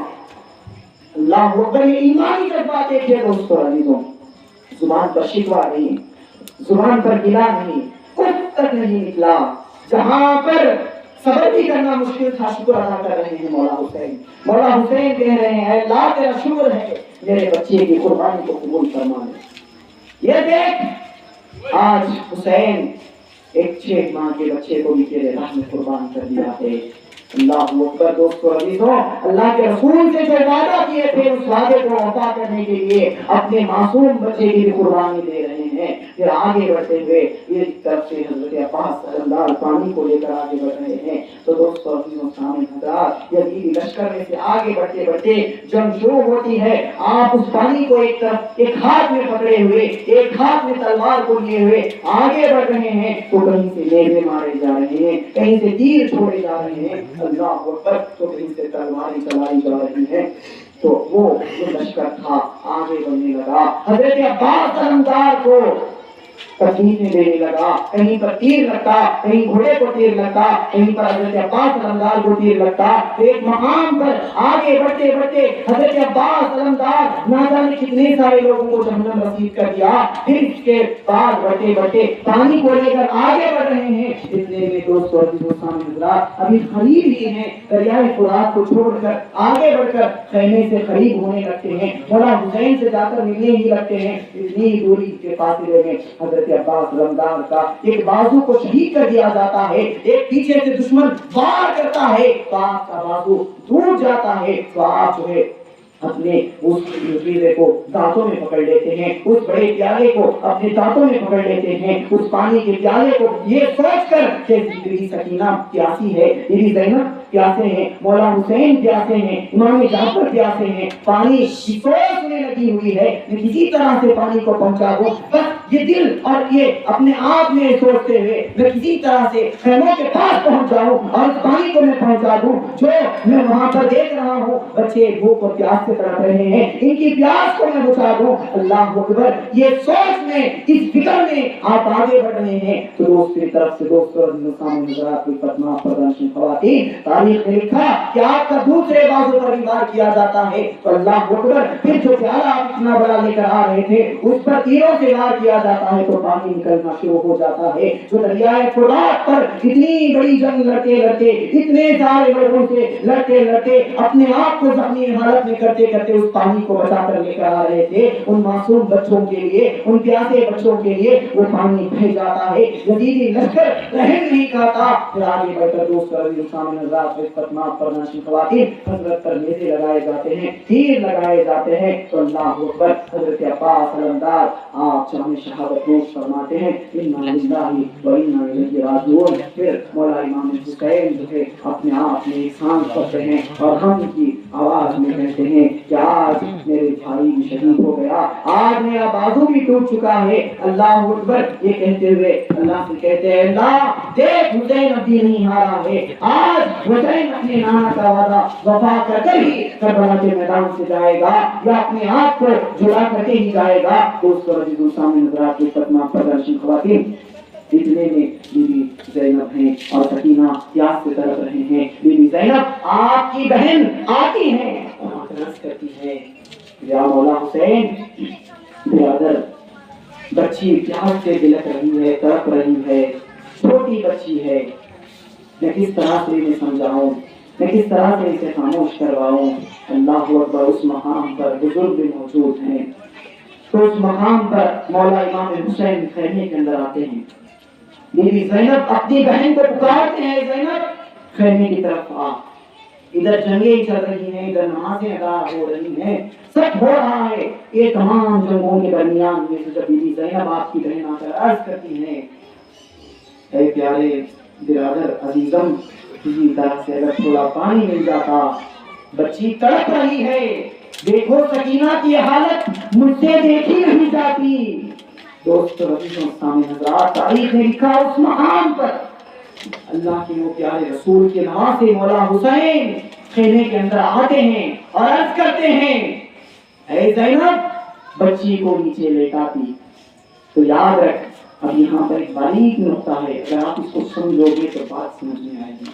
اللہ اکبر، یہ ایمانی جذبات دیکھیے دوستو عزیزوں، زبان پر شکوہ نہیں، زبان پر گلہ نہیں، کچھ تک نہیں نکلا، جہاں پر صبر بھی کرنا مشکل تھا، شکر ادا کر رہے ہیں مولا حسین۔ مولا حسین کہہ رہے ہیں اے اللہ تیرا شکر ہے میرے بچے کی قربانی کو قبول فرما لے۔ یہ دیکھ آج حسین ایک 6 ماہ کے بچے کو بھی تیرے راہ میں قربان کر دیا ہے۔ اللہ اکبر۔ دوستو عزیزو، اللہ کے رسول سے جو وعدہ کیے تھے اس وعدے کو عطا کرنے کے لیے اپنے معصوم بچے کی بھی قربانی دے رہے ہیں۔ پھر آگے بڑھتے ہوئے ایک طرف سے حضرت عباس علمدار پانی کو لے کر آگے بڑھ رہے ہیں تو دوستو عزیزو سامنے حضرات یزیدی لشکر میں سے آگے بڑھتے بڑھتے جنگ شروع ہوتی ہے۔ آپ اس پانی کو ایک طرف ایک ہاتھ میں پکڑے ہوئے ایک ہاتھ میں تلوار کو لیے ہوئے آگے بڑھ رہے ہیں تو کہیں سے نیزے مارے جا رہے ہیں، کہیں سے تیر چھوڑے جا رہے ہیں، اللہ اکبر، تو کہیں سے تلواریں چلائی جا رہی ہیں۔ تو وہ جو لشکر تھا آگے بڑھنے لگا، حضرت عباس علمدار کو تکلیفیں دینے لگا، کہیں پر تیر لگتا، کہیں گھوڑے کو تیر لگتا، کہیں پر حضرت عباس علمدار کو تیر لگتا۔ ایک مقام پر آگے بڑھتے بڑھتے حضرت عباس علمدار نہ جانے کتنے سارے لوگوں کو جہنم رسید کر دیا۔ پھر اس کے بعد بڑھتے بڑھتے پانی کو لے کر آگے بڑھ رہے ہیں۔ اتنے میں دوستو عزیزو سامنے حضرات ابھی قریب ہی ہیں، دریائے فرات کو چھوڑ کر آگے بڑھ کر خیمے سے قریب ہونے لگتے ہیں، مولا حسین سے جا کر ملنے ہی لگتے ہیں۔ اتنی دوری کے فاصلے میں حضرت عباس علمدار کا ایک بازو کو شہید کر دیا جاتا ہے، ایک پیچھے سے دشمن وار کرتا ہے تو آپ کا بازو ٹوٹ جاتا ہے تو آپ جو ہے اپنے اس نتیجے کو دانتوں میں پکڑ لیتے ہیں، اس بڑے پیالے کو اپنے دانتوں میں پکڑ لیتے ہیں، اس پانی کے پیالے کو یہ سوچ کر کہ میری سکینہ پیاسی ہے، میری زینب پیاسے ہیں، مولا حسین پیاسے ہیں، امام جعفر پیاسے ہیں، پانی کی سوچ میں لگی ہوئی ہے، میں کسی طرح سے پانی کو پہنچا دوں۔ بس یہ دل اور یہ اپنے آپ میں سوچتے ہوئے میں کسی طرح سے خیموں کے پاس پہنچ جاؤں اور اس پانی کو میں پہنچا دوں جو میں وہاں پر دیکھ رہا ہوں، بچے بھوک اور پیاس سے تڑپ رہے ہیں، ان کی پیاس کو میں بچا دوں۔ اللہ اکبر، یہ سوچ میں اس فکر میں آپ آگے بڑھ رہے ہیں تو دوسری طرف سے دوستو سامنے حضرات کی فتنہ پردنشن خواتین، تاریخ نے لکھا کہ آپ کا دوسرے بازو پر وار کیا جاتا ہے تو اللہ اکبر، پھر جو پیالہ آپ اتنا بڑا لے کر آ رہے تھے اس پر تیروں سے وار کیا جاتا ہے تو پانی نکلنا شروع ہو جاتا ہے۔ جو دریائے فرات پر اتنی بڑی جنگ لڑتے لڑتے اتنے سارے لوگوں سے لڑتے لڑتے اپنے آپ کو زخمی حالت میں کرتے کرتے اس پانی کو بچا کر لے کر آ رہے تھے، ان معصوم بچوں کے لیے، ان پیاسے بچوں کے لیے وہ پانی بہ جاتا ہے۔ یزیدی لشکر رحم نہیں کھاتا، پھر آگے بڑھ کر دوست سامنے حضرات فتنہ پردنشن خواتین حضرت پر نیزے لگائے جاتے ہیں، تیر لگائے جاتے ہیں تو اللہ اکبر، حضرت عباس علمدار آپ جامع شہادت نوش فرماتے ہیں، انا للہ و انا الیہ راجعون۔ پھر مولا امام حسین جو ہے اپنے آپ میں ایک سانس پڑتے ہیں اور ہم کی آواز میں کہتے ہیں کہ آج میرے بھائی بھی شہید ہو گیا، آج میرا بازو بھی ٹوٹ چکا ہے۔ اللہ اکبر، یہ کہتے ہوئے اللہ سے کہتے ہیں اللہ دیکھ حسین ابھی نہیں ہارا ہے، آج حسین اپنے نانا کا وعدہ وفا کر کر ہی کربلا کے میدان سے جائے گا یا اپنے آپ کو جلا کر کے ہی جائے گا۔ دوستو عزیزو سامنے حضرات کی فتنہ پردنشن خواتین، اتنے میں بی بی زینب ہیں اور سکینہ پیاس سے تڑپ رہے ہیں۔ بی بی زینب آپ کی بہن آتی ہیں اور عرض کرتی ہے یا مولا حسین، برادر بچی پیاس سے بلک رہی ہے، تڑپ رہی ہے، چھوٹی بچی ہے، میں کس طرح سے انہیں سمجھاؤں، میں کس طرح سے اسے خاموش کرواؤں۔ اللہ اکبر، اس مقام پر بزرگ بھی موجود ہیں تو اس مقام پر مولا امام حسین خیمے کے اندر آتے ہیں۔ بی بی زینب اپنی بہن کو پکارتے ہیں، زینب خیمے کی طرف آ، ادھر جنگیں چل رہی ہیں، ادھر نمازیں ادا ہو رہی ہیں، سب ہو رہا ہے۔ یہ تمام جنگوں کے درمیان میں سے جب بی بی زینب آپ کی بہن آ کر عرض کرتی ہیں اے پیارے برادر عزیزم، کسی طرح سے اگر تھوڑا پانی مل جاتا، بچی تڑپ رہی ہے، دیکھو سکینہ کی حالت مجھ سے دیکھی نہیں جاتی۔ دوستو عزیزوں سامنے حضرات، تاریخ نے لکھا اس مقام پر اللہ کے وہ پیارے رسول کے نواسے مولا حسین خیمے کے اندر آتے ہیں اور عرض کرتے ہیں اے زینب، بچی کو نیچے لیٹاتی تو یاد رکھ، اب یہاں پر ایک باریک نقطہ ہے، اگر آپ اس کو سمجھو گے تو بات سمجھ میں آئے گی۔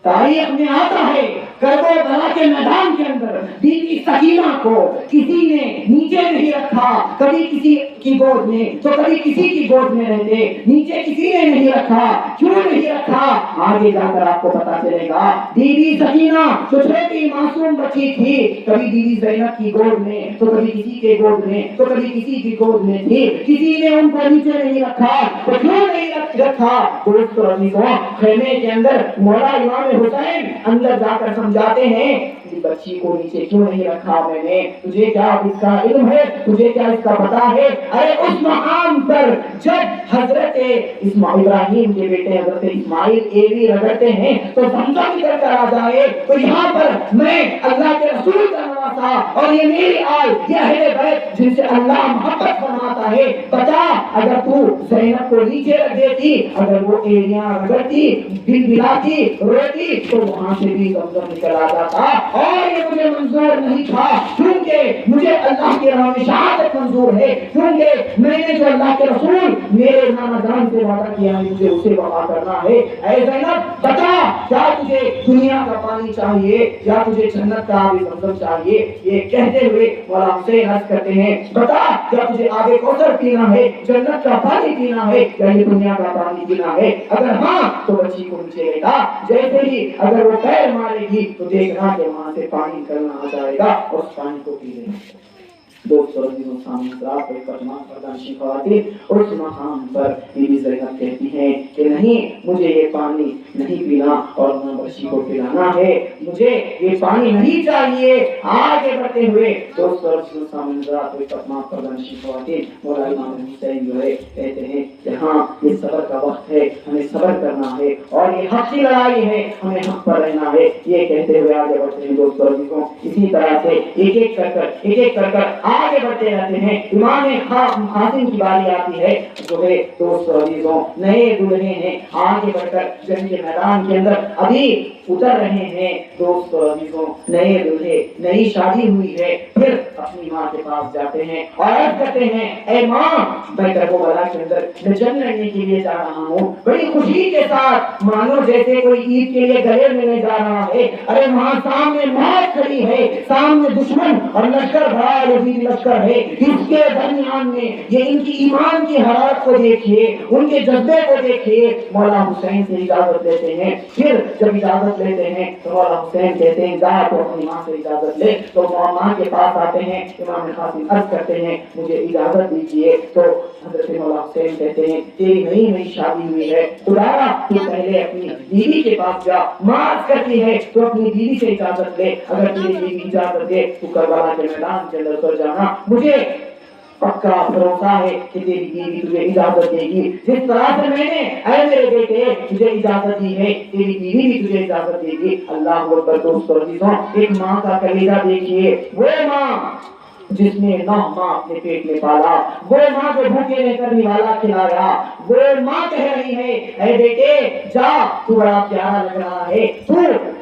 تاریخ میں آتا ہے کربلا کے میدان کے اندر بی بی سکینہ کو کسی نے نیچے نہیں رکھا، کبھی کسی کی گود میں تو کبھی کسی کی گود میں رہتے، نیچے کسی نے نہیں رکھا۔ کیوں نہیں رکھا؟ آگے جا کر آپ کو پتا چلے گا۔ بی بی سکینہ جو چھوٹی معصوم بچی تھی، کبھی بی بی زینب کی گود میں تو کبھی کسی کے گود میں تو کبھی کسی کی گود میں تھی، کسی نے ان کو نیچے نہیں رکھا۔ تو کیوں نہیں رکھا؟ دوستو عزیزوں، خیمے کے اندر مولا امام حسین اندر جا کر سمجھاتے ہیں کہ بچی کو نیچے کیوں نہیں رکھا میں نے، تجھے کیا اس کا علم ہے، تجھے کیا اس کا پتا ہے؟ ارے اس مقام پر جب حضرت ابراہیم کے بیٹے حضرت اسماعیل ایوی رگڑتے ہیں تو زمزم کر کر آ جائے، تو یہاں پر میں اللہ کے رسول کا نواسا اور یہ میری آل، یہ اہل بیت جن سے اللہ محبت فرماتا ہے، بتا اگر تو زینب کو نیچے رکھ دیتی، اگر وہ ایڑیاں رگڑتی، دل بلاتی، روتی، تو وہاں سے بھی زمزم نکل آتا تھا۔ اور یہ مجھے منظور نہیں تھا، کیونکہ مجھے اللہ کے راہ میں شہادت منظور ہے، کیونکہ میں نے جو اللہ کے رسول میرے نانا جان سے وعدہ کیا ہے مجھے اسے وفا کرنا ہے۔ اے زینب بتا، کیا تجھے دنیا کا پانی چاہیے یا تجھے جنت کا آب زمزم چاہیے؟ یہ کہتے ہوئے مولا حسین عرض کرتے ہیں، بتا کیا تجھے آب کوثر پینا ہے، جنت کا پانی پینا ہے یا یہ دنیا کا پانی پینا ہے؟ اگر ہاں تو بچی کو نیچے لے جا، جیسے ہی اگر وہ پیر مارے گی تو دیکھنا کہ وہاں سے پانی نکلنا آ جائے گا اور اس پانی کو پی لے۔ دوستو عزیزوں سامنے رات کو فتمان پردانشی خواتین اس مقام پر بی بی زینب کہتی ہیں کہ نہیں، مجھے یہ پانی نہیں پینا اور نہ بچی کو پلانا ہے، مجھے یہ پانی نہیں چاہیے۔ آگے بڑھتے ہوئے دوستو عزیزوں سامنے رات کو فتمان پردانشی خواتین مولا امام حسین جو ہے کہتے ہیں کہ ہاں یہ صبر کا وقت ہے، ہمیں صبر کرنا ہے اور یہ حق کی لڑائی ہے، ہمیں حق پر رہنا ہے۔ یہ کہتے ہوئے آگے بڑھتے ہیں دوستو عزیزوں، اسی طرح سے ایک ایک کر کر آگے بڑھتے رہتے ہیں۔ امام حاسم کی باری آتی ہے، جو ہے دوستو عزیزوں نئے دلہے ہیں، آگے بڑھ کر جنگ کے میدان کے اندر ابھی اتر رہے ہیں۔ دوستو عزیزوں نئے دلہے، نئی شادی ہوئی ہے، پھر اپنی ماں کے پاس جاتے ہیں اور عرض کرتے ہیں، اے ماں میں کربلا کے اندر جنگ لڑنے کے لیے جا رہا ہوں، بڑی خوشی کے ساتھ مانو جیسے کوئی عید کے لیے گلے ملنے جا رہا ہے۔ ارے وہاں سامنے موت کھڑی ہے، سامنے دشمن اور لشکر بڑا یزید لشکر ہے، اس کے درمیان میں یہ ان کی ایمان کی حرارت کو دیکھیے، ان کے جذبے کو دیکھیے۔ مولا حسین سے اجازت لیتے ہیں، پھر جب اجازت لیتے ہیں تو مولا حسین کہتے ہیں جا تو اپنی ماں سے اجازت لے۔ تو ماں کے پاس آتے ہیں، امام قاسم عرض کرتے ہیں مجھے اجازت دیجیے۔ تو حضرت مولا حسین کہتے ہیں تیری نئی شادی ہوئی ہے، خدایا تو پہلے اپنی بیوی کے پاس جا۔ ماں عرض کرتی ہے تو اپنی بیوی سے اجازت لے، اگر تیری بیوی اجازت دے تو کربلا کے میدان کے اندر اتر جانا، مجھے پکا بھروسہ ہے کہ تیری بیوی تجھے اجازت دے گی۔ جس طرح سے میں نے اے میرے بیٹے تجھے اجازت دی ہے، تیری بیوی بھی تجھے اجازت دے گی۔ اللہ اکبر۔ دوستو عزیزوں ایک ماں کا کلیجہ دیکھیے، وہ ماں جس نے 9 ماہ اپنے پیٹ میں پالا، وہ ماں جو بھوکے رہ کر نوالا کھلایا، وہ ماں کہہ رہی ہے اے بیٹے جا تو بڑا پیارا لگ رہا ہے، تو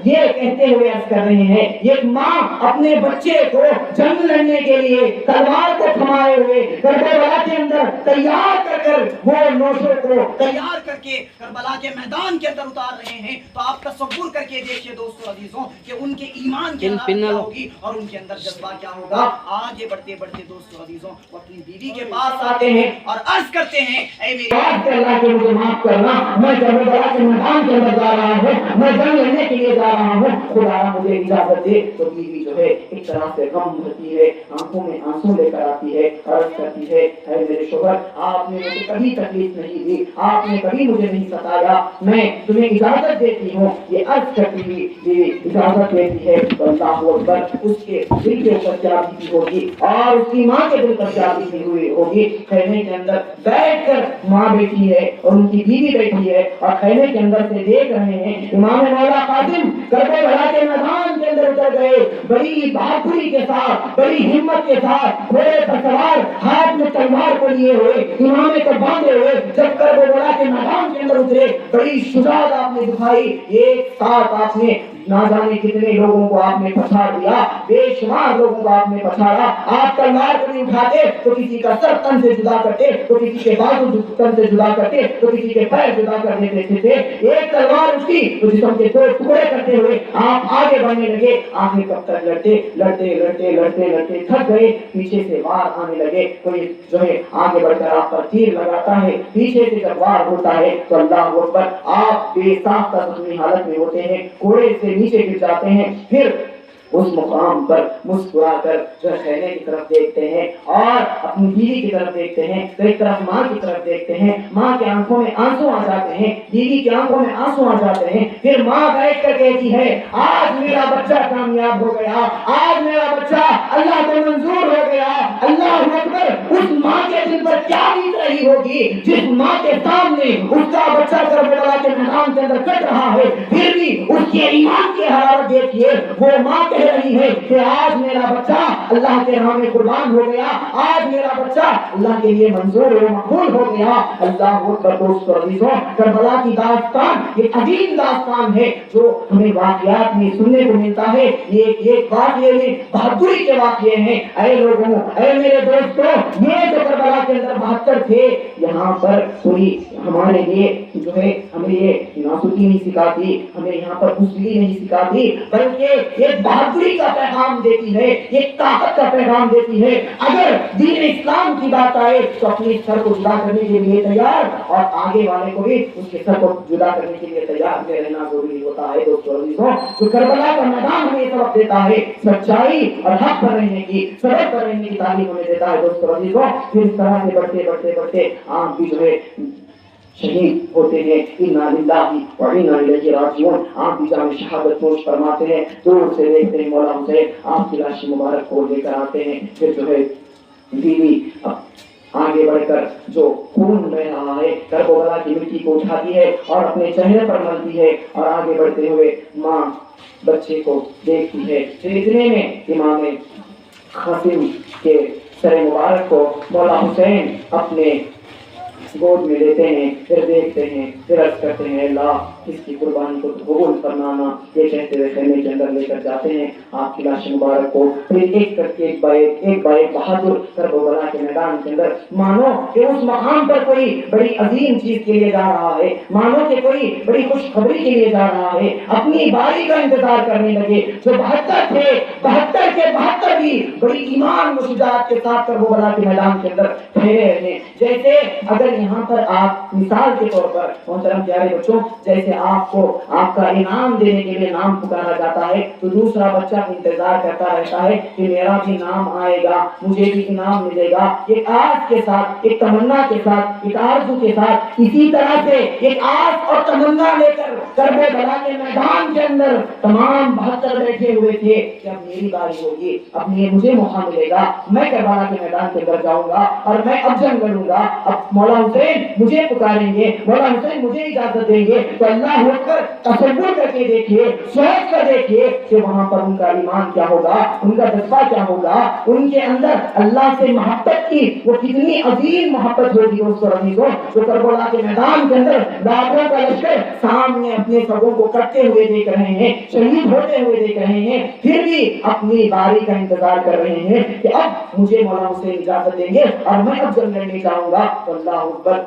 یہ کہتے ہوئے عرض کر رہے ہیں ایک ماں اپنے بچے کو جنگ لڑنے کے لیے تلوار کو تھمائے ہوئے کربلا کے اندر تیار کر کر وہ نوشوں کو تیار کر کے کربلا کے میدان کے اندر اتار رہے ہیں، تو آپ تصور کر کے دیکھیے دوستو عزیزوں کہ ان کے ایمان کی حالت کیا ہوگی اور ان کے اندر جذبہ کیا ہوگا۔ آگے بڑھتے بڑھتے دوستو عزیزوں وہ اپنی بیوی کے پاس آتے ہیں اور عرض کرتے ہیں اے میری اللہ کے مجھے معاف کرنا، میں کربلا کے میدان کے اندر جا رہا ہوں، میں جنگ لڑنے کے لیے جا رہا ہوں، خدا مجھے اجازت دے۔ تو بیوی جو ہے ایک طرح سے غم بھرتی ہے، آنکھوں میں آنسو لے کر آتی ہے، عرض کرتی ہے اے میرے شوہر آپ نے مجھے کبھی تکلیف نہیں دی، آپ نے کبھی مجھے نہیں ستایا، میں تمہیں اجازت دیتی ہوں۔ یہ عرض کرتی ہوئی بیوی اجازت دیتی ہے تو اللہ اکبر اس کے دل کے اوپر کیا بیتی ہوگی اور اس کی ماں کے دل پر کیا بیتی ہوئی ہوگی۔ خیمے کے اندر بیٹھ کر ماں بیٹھی ہے اور ان کی بیوی بیٹھی ہے اور خیمے کے اندر سے دیکھ رہے ہیں امام مولا قاسم کربلا کے میدان کے اندر اتر گئے، بڑی بہادری کے ساتھ، بڑی ہمت کے ساتھ، گھوڑے پر سوار، ہاتھ میں تلوار کو لیے ہوئے، امامے کو باندھے ہوئے جب کربلا کے میدان کے اندر اترے، بڑی شجاعت آپ نے دکھائی، ایک ساتھ آپ نے نہ جانے کتنے لوگوں کو آپ نے پچھاڑ دیا، بے شمار لوگوں کو آپ نے پچھاڑا۔ آپ تلوار کو نہیں اٹھاتے تو کسی کا سر تن سے جدا کرتے، تو کسی کے بازو تن سے جدا کرتے، تو کسی کے پیر جدا کر دیتے تھے۔ ایک تلوار اٹھی تو جسم کے دو ٹکڑے کرتے ہوئے آپ آگے بڑھنے لگے۔ آگے کب تک لڑتے لڑتے لڑتے لڑتے لڑتے تھک گئے، پیچھے سے وار آنے لگے، کوئی جو ہے آگے بڑھ کر آپ پر تیر لگاتا ہے، پیچھے سے جب وار ہوتا ہے تو اللہ اکبر آپ بے ساختہ زخمی حالت میں ہوتے ہیں، گھوڑے سے نیچے گر جاتے ہیں۔ پھر اس مقام پر مسکرا کر جو خیمے کی طرف دیکھتے ہیں اور اپنی بیوی کی طرف دیکھتے ہیں، تو ایک طرف ماں کی طرف دیکھتے ہیں، ماں کے آنکھوں میں آنسو آ جاتے ہیں، بیوی کی آنکھوں میں آنسو آ جاتے ہیں۔ پھر ماں بیٹھ کر کہتی ہے آج میرا بچہ کامیاب ہو گیا، آج میرا بچہ اللہ کو منظور ہو گیا۔ اللہ اکبر، اس ماں کے دل پر کیا بیت رہی ہوگی جس ماں کے سامنے اس کا بچہ کربلا کے میدان کے اندر کٹ رہا ہے، پھر بھی اس کے ایمان کی حرارت دیکھیے، وہ ماں کہہ رہی ہے کہ آج میرا بچہ اللہ کے راہ میں قربان ہو گیا، آج میرا بچہ اللہ کے لیے منظور و مقبول ہو گیا۔ اللہ اکبر دوستو عزیزو، کربلا کی داستان یہ عظیم داستان ہے جو ہمیں واقعات میں سننے کو ملتا ہے۔ یہ ایک واقعے میں بہادری کے واقعے ہیں۔ اے لوگوں، اے میرے دوستو، یہ جو کربلا کے اندر 72 تھے، یہاں پر کوئی ہمارے لیے جو ہے ہمیں یہ ناسوتی نہیں سکھاتی، ہمیں یہاں پر غسلی نہیں سکھاتی، بلکہ یہ بہادری کا پیغام دیتی ہے، ایک طاقت کا پیغام دیتی ہے۔ اگر دین اسلام کی بات آئے تو اپنے سر کو جدا کرنے کے لیے تیار، اور آگے والے کو بھی اس کے سر کو جدا کرنے کے لیے تیار میں رہنا ضروری ہوتا ہے۔ دوستو عزیزو، جو کربلا کا میدان ہمیں سبق دیتا ہے سچائی اور حق پر رہنے کی، سبق پر رہنے کی تعلیم ہمیں دیتا ہے۔ دوستو عزیزو، پھر اس طرح سے بڑھتے بڑھتے بڑھتے آپ بھی جو ہے شہید ہوتے ہیں۔ انا للہ و انا الیہ راجعون، آپ بھی جام شہادت نوش فرماتے ہیں۔ دور سے دیکھتے ہیں مولا حسین، آپ کی لاش مبارک کو لے کر آتے ہیں۔ پھر جو ہے بیوی آگے بڑھ کر جو خون بہ رہا ہے کربلا کی مٹی کو اٹھاتی ہے اور اپنے چہرے پر ملتی ہے، اور آگے بڑھتے ہوئے ماں بچے کو دیکھتی ہے۔ پھر اتنے میں امام قاسم کے سر مبارک کو مولا حسین اپنے گود میں لیتے ہیں، پھر دیکھتے ہیں، پھر عرض کرتے ہیں اللہ اس کی قربانی کو قبول فرمانا۔ یہ کہتے ہوئے خیمے کے اندر لے کر جاتے ہیں آپ کی لاش مبارک کو۔ پھر ایک کر کے ایک بہادر کربلا کے میدان کے اندر مانو کہ اس مقام پر کوئی بڑی عظیم چیز کے لیے جا رہا ہے، مانو کہ کوئی بڑی خوشخبری کے لیے جا رہا ہے، اپنی باری کا انتظار کرنے لگے۔ جو 72 تھے، 72 کے 72 بھی بڑی ایمان و شجاعت کے ساتھ کربلا کے میدان کے اندر ٹھہرے رہے۔ جیسے اگر یہاں پر آپ مثال کے طور پر محترم پیارے بچوں، جیسے آپ کو آپ کا انعام دینے کے لیے نام پکارا جاتا ہے تو دوسرا بچہ انتظار کرتا رہتا ہے کہ میرا بھی نام آئے گا، مجھے بھی انعام ملے گا، ایک آس کے ساتھ، ایک تمنا کے ساتھ، ایک آرزو کے ساتھ۔ اسی طرح سے ایک آس اور تمنا لے کر کربلا کے میدان کے اندر تمام 72 بیٹھے ہوئے تھے کہ اب میری باری ہوگی، اب مجھے موقع ملے گا، میں کربلا کے میدان کے اندر جاؤں گا اور میں اب جنگ لڑوں گا۔ اب مولا حسین مجھے پکاریں گے، مولا حسین مجھے اجازت دیں گے، تو اللہ ہو کر تصور کر کے دیکھیے، سوچ کر دیکھیے کہ وہاں پر ان کا ایمان کیا ہوگا، ان کا جذبہ کیا ہوگا، ان کے اندر اللہ سے محبت کی وہ کتنی عظیم محبت ہوگی۔ اس عزیزوں، جو کربلا کے میدان کے اندر لاکھوں کا لشکر سامنے اپنے سبوں کو کٹتے ہوئے دیکھ رہے ہیں، شہید ہوتے ہوئے دیکھ رہے ہیں، پھر بھی اپنی باری کا انتظار کر رہے ہیں کہ اب مجھے مولا حسین اجازت دیں گے اور میں اب جنگ لڑنے جاؤں گا۔ تو اللہ اکبر،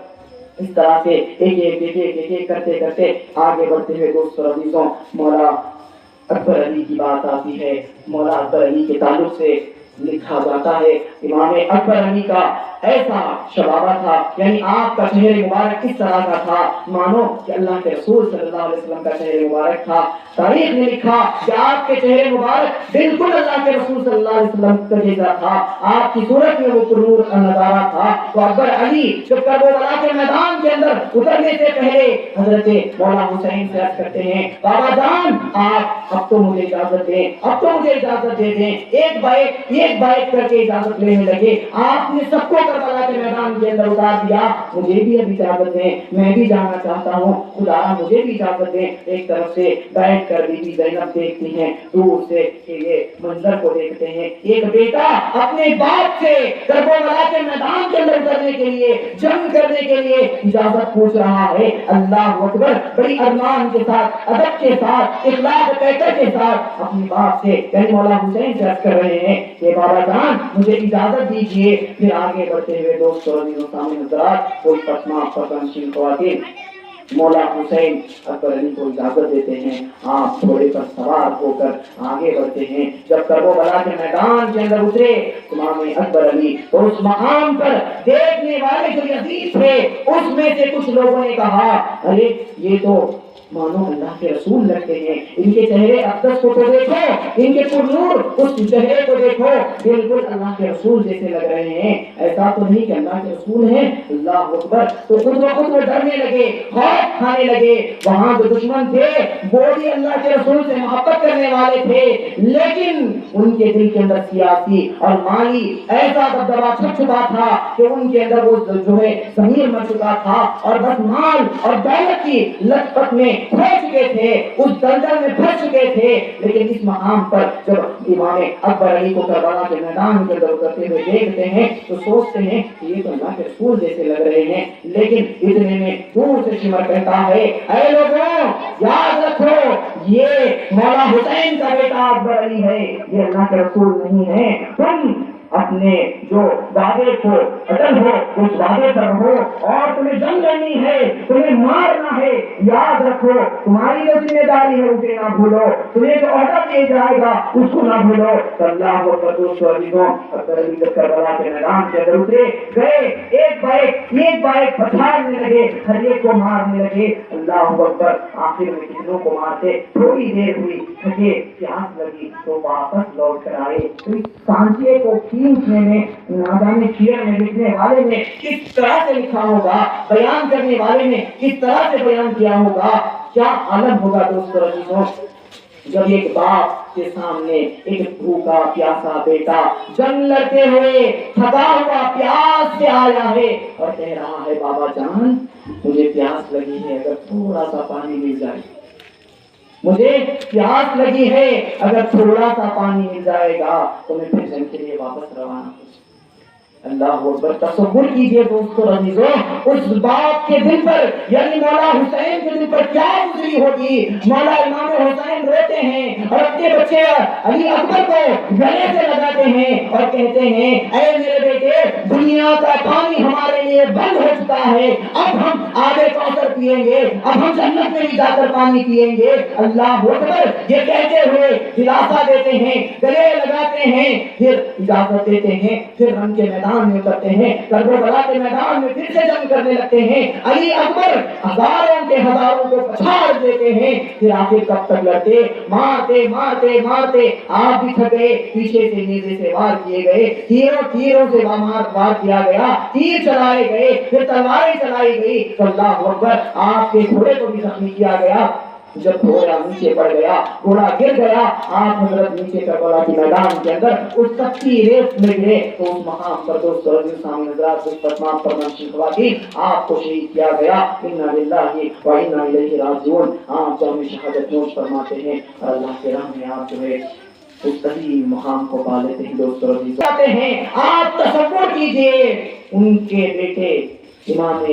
اس طرح سے ایک کرتے کرتے آگے بڑھتے ہوئے دوستو عزیزوں، مولا اکبر علی کی بات آتی ہے۔ مولا اکبر علی کے تعلق سے لکھا جاتا ہے امام اکبر علی کا ایسا شبابہ تھا، یعنی آپ کا چہرے مبارک اس طرح کا تھا مانو کہ اللہ کے رسول صلی اللہ علیہ وسلم کا چہرے مبارک تھا۔ تاریخ نے لکھا کہ آپ کے چہرے مبارک بالکل اللہ کے رسول صلی اللہ علیہ وسلم کا جیسا تھا، آپ کی صورت میں وہ نور کا نظارہ تھا۔ تو اکبر علی جب کربلا کے میدان کے اندر اترنے سے پہلے حضرت مولا حسین سے عرض کرتے ہیں بابا جان آپ اب تو مجھے اجازت دیں، اب تو مجھے اجازت دے دیں۔ ایک بائک یہ ایک بیک کر کے اجازت لینے لگے. آپ نے سب کو کربلا کے میدان کے اندر اتار دیا. مجھے بھی اب اجازت دیں, میں بھی جانا چاہتا ہوں, خدا مجھے بھی اجازت دیں. ایک طرف سے بیٹھ کر بی بی زینب دیکھتی ہیں دور سے کہ یہ منظر کو دیکھتے ہیں. ایک بیٹا اپنے باپ سے کربلا کے میدان کے اندر اترنے کے لیے, جنگ کرنے کے لیے اجازت پوچھ رہا ہے. اللہ اکبر. بڑی ارمان کے ساتھ, ادب کے ساتھ, اخلاق پیکر کے ساتھ اپنی باپ سے یعنی مولا حسین سے عرض کر رہے ہیں کہ بابا جان مجھے اجازت دیجیے. پھر آگے بڑھتے ہوئے دوستوں عزیزوں سامنے حضرات, کوئی پسماں پسند خواتین مولا حسین اکبر علی کو اجازت دیتے ہیں. آپ گھوڑے پر سوار ہو کر آگے بڑھتے ہیں. جب کربلا کے میدان کے اندر اترے امام اکبر علی تو اس مقام پر دیکھنے والے جو یزید تھے اس میں سے کچھ لوگوں نے کہا ارے یہ تو مانو اللہ کے رسول لگتے ہیں, ان کے چہرے اقدس کو تو دیکھو, ان کے پرنور اس چہرے کو دیکھو, بالکل اللہ کے رسول جیسے لگ رہے ہیں. ایسا تو نہیں کہ اللہ کے رسول ہیں. اللہ اکبر. تو خود بخود وہ ڈرنے لگے, خوف کھانے لگے. وہاں جو دشمن تھے وہ بھی اللہ کے رسول سے محبت کرنے والے تھے, لیکن ان کے دل کے اندر سیاسی اور مالی ایسا دبدبا چھپ چکا تھا کہ ان کے اندر وہ جو ہے ضمیر مر چکا تھا اور بس مال اور دولت کی لت پت میں کھو چکے تھے, اس دلدل میں پھنس چکے تھے. لیکن اس مقام پر جب امام اکبر علی کو کربلا کے میدان کے اندر اترتے ہوئے دیکھتے ہیں تو سوچتے ہیں کہ یہ تو اللہ کے رسول جیسے لگ رہے ہیں. لیکن اتنے میں دور سے شمر کہتا ہے اے لوگوں یاد رکھو یہ مولا حسین کا بیٹا اکبر علی ہے, یہ اللہ کے رسول نہیں ہے. تم اپنے جو وعدے کو اٹل ہو اس وعدے پر ہو, اور تمہیں جنگ کرنی ہے, تمہیں مارنا ہے. یاد رکھو تمہاری جو ذمہ داری ہے اسے نہ بھولو, تمہیں جو عہدہ دیا جائے گا اس کو نہ بھولو. اللہ اکبر. دوستو عزیزوں اکبر علی جب کربلا کے میدان کے اندر اترے گئے, ایک بائک پچھاڑنے لگے, ہر ایک کو مارنے لگے. اللہ اکبر. آخر میں کتنوں کو مارتے, تھوڑی دیر ہوئی, تھکے, پیاس لگی تو واپس لوٹ کر آئے. سانچے کو کھینچنے میں نہ جانے شعر میں لکھنے والے نے کس طرح سے لکھا ہوگا, بیان کرنے والے نے کس طرح سے بیان کیا ہوگا, کیا عالم ہوگا. دوستو عزیزوں جب ایک باپ کے سامنے ایک بھوکا پیاسا بیٹا جنگ لڑتے ہوئے تھکا ہوا پیاس سے آیا ہے اور کہہ رہا ہے بابا جان مجھے پیاس لگی ہے, اگر تھوڑا سا پانی مل جائے, مجھے پیاس لگی ہے, اگر تھوڑا سا پانی مل جائے گا تو میں پھر جنگ کے لیے واپس روانہ ہوں. اللہ اکبر. تصور کیجئے دوستو عزیزوں اس باپ کے دل پر یعنی مولا حسین کے دل پر کیا گزری ہوگی. مولا امام حسین روتے ہیں اور اپنے بچے علی اکبر کو گلے سے لگاتے ہیں اور کہتے ہیں اے میرے بیٹے دنیا کا پانی ہمارے لیے بند ہو چکا ہے, اب ہم آبے کوثر پیئیں گے, اب ہم جنت میں بھی جا کر پانی پیئیں گے. اللہ اکبر. یہ کہتے ہوئے دلاسا دیتے ہیں, گلے لگاتے ہیں, پھر اجازت دیتے ہیں, پھر رن کے میدان میں اترتے ہیں. کربلا کے میدان میں پھر سے جنگ کرنے لگتے ہیں. علی اکبر ہزاروں کے ہزاروں کو پچھاڑ دیتے ہیں. پھر آخر کب تک لڑتے, مارتے مارتے مارتے آپ بھی تھک گئے, پیچھے سے نیزے سے وار کیے گئے, تیروں سے وار کیا گیا, تیر چلائے گئے, پھر تلواریں چلائی گئی. اللہ اکبر. آپ کے گھوڑے کو بھی زخمی کیا گیا. جب گھوڑا نیچے پڑ گیا, گھوڑا گر گیا, آپ حضرت نیچے کربلا کے میدان کے اندر اس سختی ریت میں گرے. تو اس مقام پر دوستو سامنے حضرات اس پسماں پر منشی خواتین آپ کو شہید کیا گیا. انا للہ و انا الیہ راجعون. آپ جام شہادت نوش فرماتے ہیں اور اللہ کے راہ میں آپ جو ہے اس صحیح مقام کو پا لیتے ہیں. دوستو چاہتے ہیں آپ تصور کیجئے ان کے بیٹے امام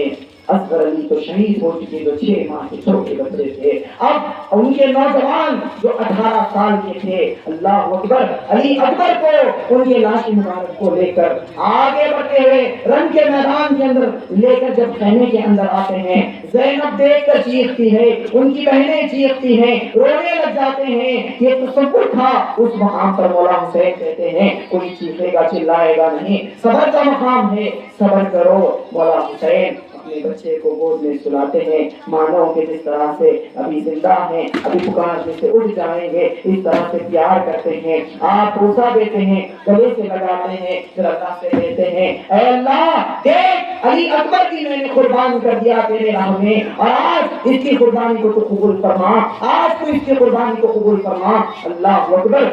اصغر علی تو شہید ہو چکے جو 6 ماہ کے چھوٹے بچے تھے. اب ان کے نوجوان جو 18 سال کے تھے, اللہ اکبر, علی اکبر کو ان کے لاش مبارک کو لے کر آگے بڑھتے ہوئے رن کے میدان کے اندر لے کر جب خیمے کے اندر آتے ہیں, زینب دیکھ کر چیختی ہے, ان کی بہنیں چیختی ہیں, رونے لگ جاتے ہیں. یہ تصور تھا. اس مقام پر مولا حسین کہتے ہیں کوئی چیخے گا چلائے گا نہیں, صبر کا مقام ہے, صبر کرو. مولا حسین اپنے بچے کو گود میں سلاتے ہیں, مانو کہ جس طرح سے ابھی زندہ ہیں, ابھی پکارنے سے اٹھ جائیں گے, اس طرح سے پیار کرتے ہیں. آپ بوسہ دیتے ہیں, گلے سے لگاتے ہیں, پھر اللہ سے کہتے ہیں اے اللہ دیکھ علی اکبر کی میں نے قربان کر دیا تیرے راہ میں, اور آج اس کی قربانی کو تو قبول فرما, آج تو اس کی قربانی کو قبول فرما. اللہ اکبر.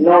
9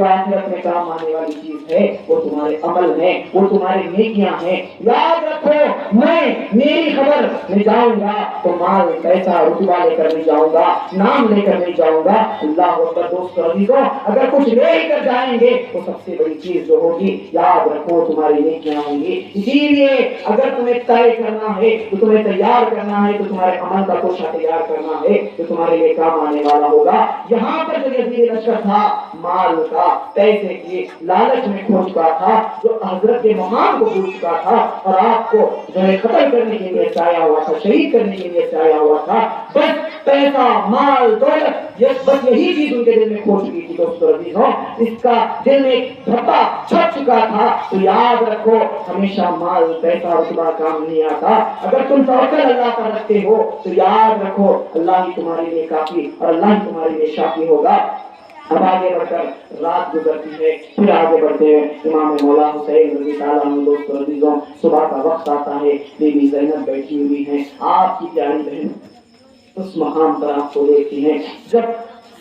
جو آخرت میں کام آنے والی چیز ہے وہ تمہارے عمل ہیں، وہ تمہارے نیکیاں ہیں۔ یاد رکھو میری خبر میں جاؤں گا تو مال پیسہ رتبہ لے کر نہیں جاؤں گا، نام لے کر نہیں جاؤں گا۔ اللہ اکبر دوستو عزیزو، اگر کچھ لے کر جائیں گے تو سب سے بڑی چیز جو ہوگی یاد رکھو تمہاری نیکیاں ہوں گی۔ اسی لیے اگر تمہیں طے کرنا ہے تو تمہیں تیار کرنا ہے، تو تمہارے عمل کا کوشہ تیار کرنا ہے جو تمہارے لیے کام آنے والا ہوگا۔ یہاں پر جو یزید لشکر تھا مال کا، پیسے کی لالچ میں کھو چکا تھا، جو حضرت کے مقام کو بھول چکا تھا اور آپ کو جو ہے قتل کرنے کے لیے چاہیا ہوا تھا، شہید کرنے کے لیے چاہیا ہوا تھا۔ بس پیسہ مال دولت بس یہی چیز ان کے دل میں کھو چکی تھی دوستو عزیزو، اس کا دل میں دھبا چھپ چکا تھا۔ تو یاد رکھو ہمیشہ مال پیسہ رتبہ کام نہیں آتا۔ اگر تم توکل اللہ پر رکھتے ہو تو یاد رکھو اللہ ہی تمہارے لیے کافی اور اللہ ہی تمہارے لیے شافی ہوگا۔ اب آگے بڑھ کر رات گزرتی ہے، پھر آگے بڑھتے ہیں امام مولا حسین رضی اللہ عنہ دوستو عزیزوں، صبح کا وقت آتا ہے، بی بی زینب بیٹھی ہوئی ہیں، آپ کی پیاری بہن اس مقام پر آپ کو دیکھتی ہیں جب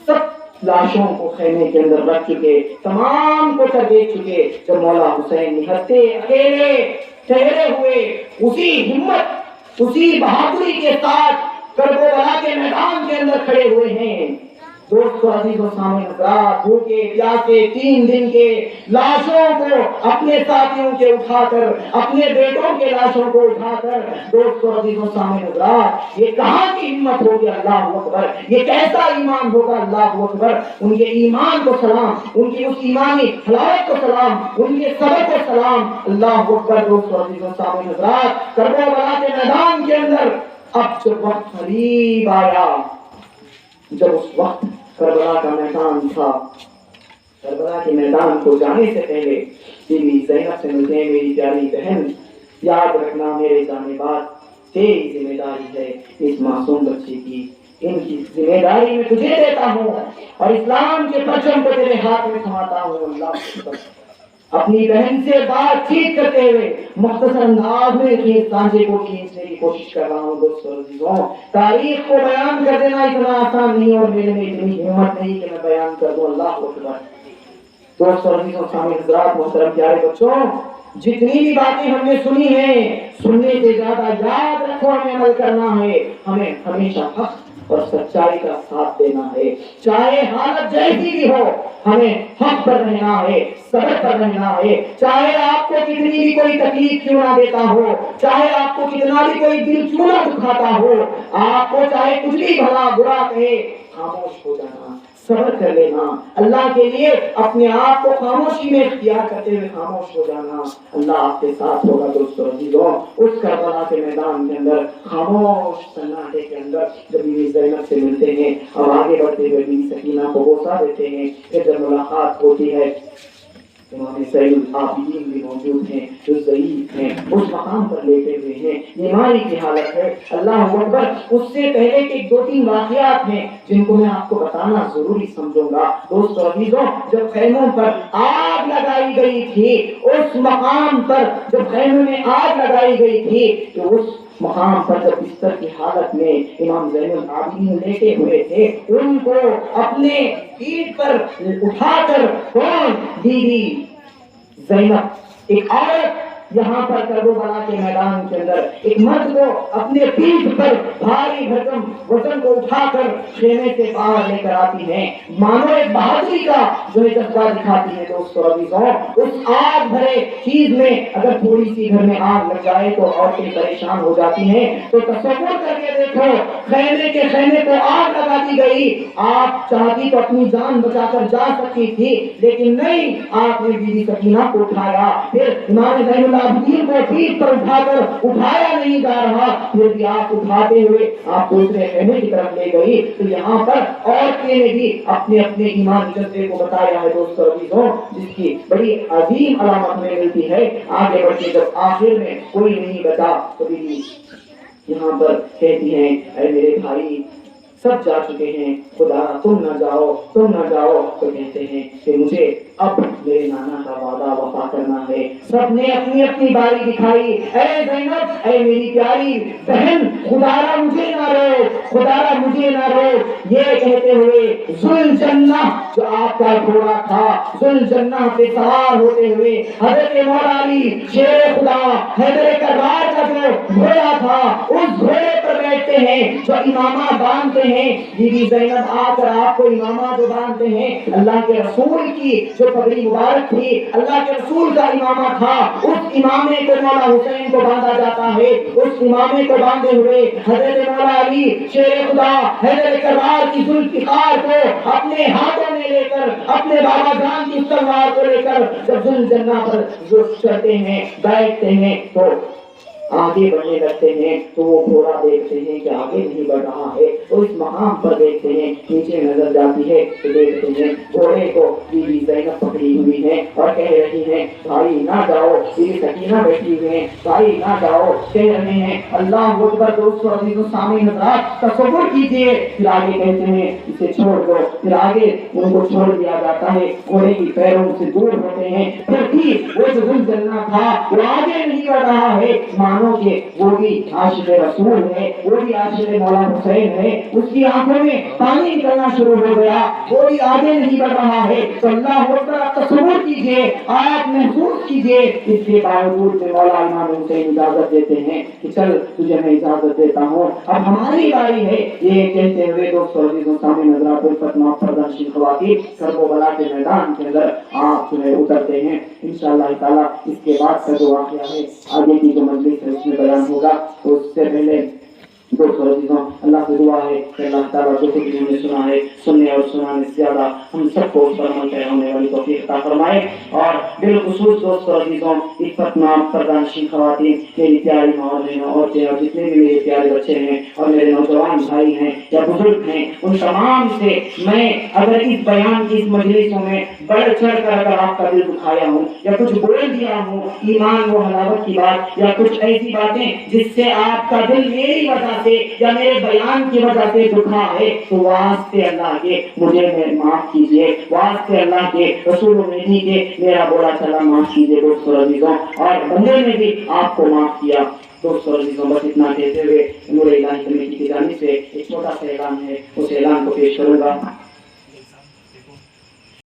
سب لاشوں کو خیمے کے اندر رکھ چکے، تمام کو سر دیکھ چکے، جب مولا حسین نہتے اکیلے ٹھہرے ہوئے اسی ہمت اسی بہادری کے ساتھ کربلا کے میدان کے اندر کھڑے ہوئے ہیں۔ دوستو عزیز و سامنے رات بھوکے پیاسے 3 دن کے لاشوں کو اپنے ساتھیوں کے اٹھا کر، اپنے بیٹوں کے لاشوں کو اٹھا کر، دوستو عزیز و سامنے رات یہ کہاں کی ہمت ہوگی، اللہ اکبر، یہ کیسا ایمان ہوگا، اللہ اکبر۔ ان کے ایمان کو سلام، ان کی اس ایمانی حلاوت کو سلام، ان کے صبر کو سلام، اللہ اکبر۔ دوستو عزیز و سامنے رات کربلا کے میدان کے اندر اب جب وقت قریب آیا، جب اس وقت کربلا کا میدان تھا، کربلا کے میدان کو جانے سے پہلے بی بی زینب سے ملتے ہیں، میری پیاری بہن یاد رکھنا میرے جانے بعد تیری ذمہ داری ہے اس معصوم بچے کی، ان کی ذمہ داری میں تجھے دیتا ہوں اور اسلام کے پرچم کو تیرے ہاتھ میں تھماتا ہوں۔ اللہ اپنی بہن سے بات چیت کرتے ہوئے مختصر انداز میں سانچے کو کھینچنے کی کوشش کر رہا ہوں۔ دوستو عزیزوں، تاریخ کو بیان کر دینا اتنا آسان نہیں اور میرے میں اتنی ہمت نہیں کہ میں بیان کر دوں، اللہ اکبر۔ دوستو عزیزوں، سامنے حضرات، محترم پیارے بچوں، جتنی بھی باتیں ہم نے سنی ہیں، سننے سے زیادہ یاد رکھو ہمیں عمل کرنا ہے، ہمیں ہمیشہ حق اور سچائی کا ساتھ دینا ہے، چاہے حالت جیسی بھی ہو، ہمیں حق پر رہنا ہے، صبر پر رہنا ہے، چاہے آپ کو کتنی بھی کوئی تکلیف کیوں نہ دیتا ہو، چاہے آپ کو کتنا بھی کوئی دل کیوں نہ دکھاتا ہو، آپ کو چاہے کچھ بھی بھلا برا کہے، خاموش ہو جانا، صبر کر لینا، اللہ کے لیے اپنے آپ کو خاموشی میں اختیار کرتے ہوئے خاموش ہو جانا، اللہ آپ کے ساتھ ہوگا۔ دوستو عزیزوں، اس کربلا کے میدان کے اندر خاموش سناٹے کے اندر جب بیوی زینب سے ملتے ہیں اور آگے بڑھتے ہوئے بیوی سکینہ کو بوسہ دیتے ہیں، پھر جب ملاقات ہوتی ہے امام زین العابدین بھی موجود ہیں جو ضعیف ہیں، اس مقام پر لیٹے ہوئے ہیں، بیماری کی حالت ہے، اللہ اکبر۔ اس سے پہلے کے 2-3 واقعات ہیں جن کو میں آپ کو بتانا ضروری سمجھوں گا۔ دوستو عزیزوں، جب خیموں پر آگ لگائی گئی تھی، اس مقام پر جب خیموں میں آگ لگائی گئی تھی تو اس مقام پر جب بستر کی حالت میں امام زین العابدین لیٹے ہوئے تھے، ان کو اپنے پیٹھ پر اٹھا کر کون؟ بیوی زینب، ایک عورت یہاں پر کربلا کے میدان کے اندر ایک مرد کو اپنے پیٹھ پر بھاری بھرکم وزن کو اٹھا کر خیمے سے باہر لے کر آتی ہیں، مانو ایک بہادری کا جو ہے جذبہ دکھاتی ہے۔ دوستو عزیزوں، اس آگ بھرے چیز میں اگر تھوڑی سی گھر میں آگ لگ جائے تو عورتیں پریشان ہو جاتی ہیں، تو تصور کر کے دیکھو، خیمے کو آگ لگا دی گئی، آپ چاہتی تو اپنی جان بچا کر جا سکتی تھی، لیکن نہیں، آپ نے بیوی سکینہ کو اٹھایا، پھر امام زین العابدین کو پیٹھ پر اٹھا کر اٹھایا نہیں جا رہا، پھر بھی آپ اٹھاتے ہوئے آپ دوسرے خیمے کی طرف لے گئی۔ تو یہاں پر عورتیں نے بھی اپنے اپنے ایمان جذبے کو بتایا ہے دوستو عزیزوں، جس کی بڑی عظیم علامت ہمیں ملتی ہے۔ آگے بڑھ کے جب آخر میں کوئی نہیں بتا تو بھی یہاں پر کہتی ہیں، اے میرے بھائی سب جا چکے ہیں، خدا تم نہ جاؤ، تم نہ جاؤ، تو کہتے ہیں کہ مجھے اب میرے نانا کا وعدہ وفا کرنا ہے۔ سب نے اپنی اپنی باری دکھائی، اے زینب، اے میری پیاری بہن، خدا را مجھے نہ روک، خدا مجھے نہ روک، یہ کہتے ہوئے ذوالجنہ جو آپ کا گھوڑا تھا، ذوالجنہ پہ سوار ہوتے ہوئے حضرت مولا علی شیر خدا حیدر کرار کا جو گھوڑا تھا اس گھوڑے پر بیٹھتے ہیں، جو امامہ باندھتے ہیں۔ بی بی زینب آ کر آپ کو امامہ جو باندھتے ہیں، اللہ کے رسول کی جو پگڑی مبارک تھی، اللہ کے رسول کا امامہ تھا، اس امامے کو مولا حسین کو باندھا جاتا ہے۔ اس امامے کو باندھے ہوئے حضرت مولا علی شیر خدا حیدر کرار کی ذوالفقار کو اپنے ہاتھوں میں لے کر، اپنے بابا جان کی تلوار کو لے کر جب ذوالجنہ پر جو چڑھتے ہیں، بیٹھتے ہیں تو آگے بڑھنے لگتے ہیں تو وہ گھوڑا دیکھتے ہیں کہ آگے نہیں بڑھ رہا ہے، تو اس مقام پر دیکھتے ہیں، نیچے نظر جاتی ہے تو دیکھتے ہیں گھوڑے کو بی بی زینب پکڑی ہوئی ہے اور کہہ رہی ہیں بھائی نہ جاؤ، بی بی سکینہ بیٹھی ہوئی ہیں، بھائی نہ جاؤ، کہہ رہے ہیں اللہ اکبر۔ دوستو عزیزو سامعین حضرات تصور کیجئے، پھر آگے کہتے ہیں اسے چھوڑ دو، پھر آگے ان کو چھوڑ دیا جاتا ہے، گھوڑے کی پیروں سے دور ہوتے ہیں، پھر بھی وہ جو ذوالجنہ تھا وہ آگے نہیں بڑھ رہا ہے، مانو کہ وہ بھی عاشق رسول ہے، وہ بھی عاشق مولا حسین ہے، اس کی آنکھوں میں پانی نکلنا شروع ہو گیا، وہ بھی آگے نہیں بڑھ رہا ہے۔ تو اللہ اکبر، آپ تصور کیجئے، آپ محسوس کیجئے، اس کے باوجود میں مولا امام حسین اجازت دیتے ہیں کہ چل تجھے میں اجازت دیتا ہوں، اب ہماری باری ہے۔ یہ کہتے ہوئے دوستو عزیزو سامعین حضرات فتنہ پردنشین خواتین کربلا کے میدان کے اندر آپ جو ہے اترتے ہیں۔ انشاءاللہ تعالیٰ اس کے بعد کا جو واقعہ ہے آگے کی جو مجلس ہے اس میں بیان ہوگا، تو اس سے پہلے دوستو عزیزوں اللہ سے دعا ہے کہ اللہ تعالیٰ جو کچھ ہم نے سنا ہے، سننے اور سنانے سے زیادہ ہم سب کو اس پر عمل پیرا ہونے والی توفیق عطا فرمائے، اور بالخصوص دوستو عزیزوں عفت نام پردانشین خواتین، میری پیاری ماں اور بہنوں، عورتیں اور جتنے بھی میرے پیارے بچے ہیں اور میرے نوجوان بھائی ہیں یا بزرگ ہیں، ان تمام سے میں اگر اس بیان کی اس مجلسوں میں بڑھ چڑھ کر اگر آپ کا دل دکھایا ہوں یا کچھ بول دیا ہوں، ایمان و حلاوت کی بات یا کچھ ایسی باتیں جس سے آپ کا دل میری وجہ سے یا میرے بیان کی وجہ سے دکھا ہے، تو واسطے اللہ کے مجھے معاف کیجئے، واسطے اللہ کے رسول مہدی کے میرا بولا چلا معاف کیجئے دوستو عزیزوں، اور بندے نے بھی آپ کو معاف کیا۔ دوستو عزیزوں بس اتنا کہتے ہوئے نور الہی کمیٹی کی جانب سے ایک چھوٹا سا اعلان ہے، اس اعلان کو پیش کروں گا۔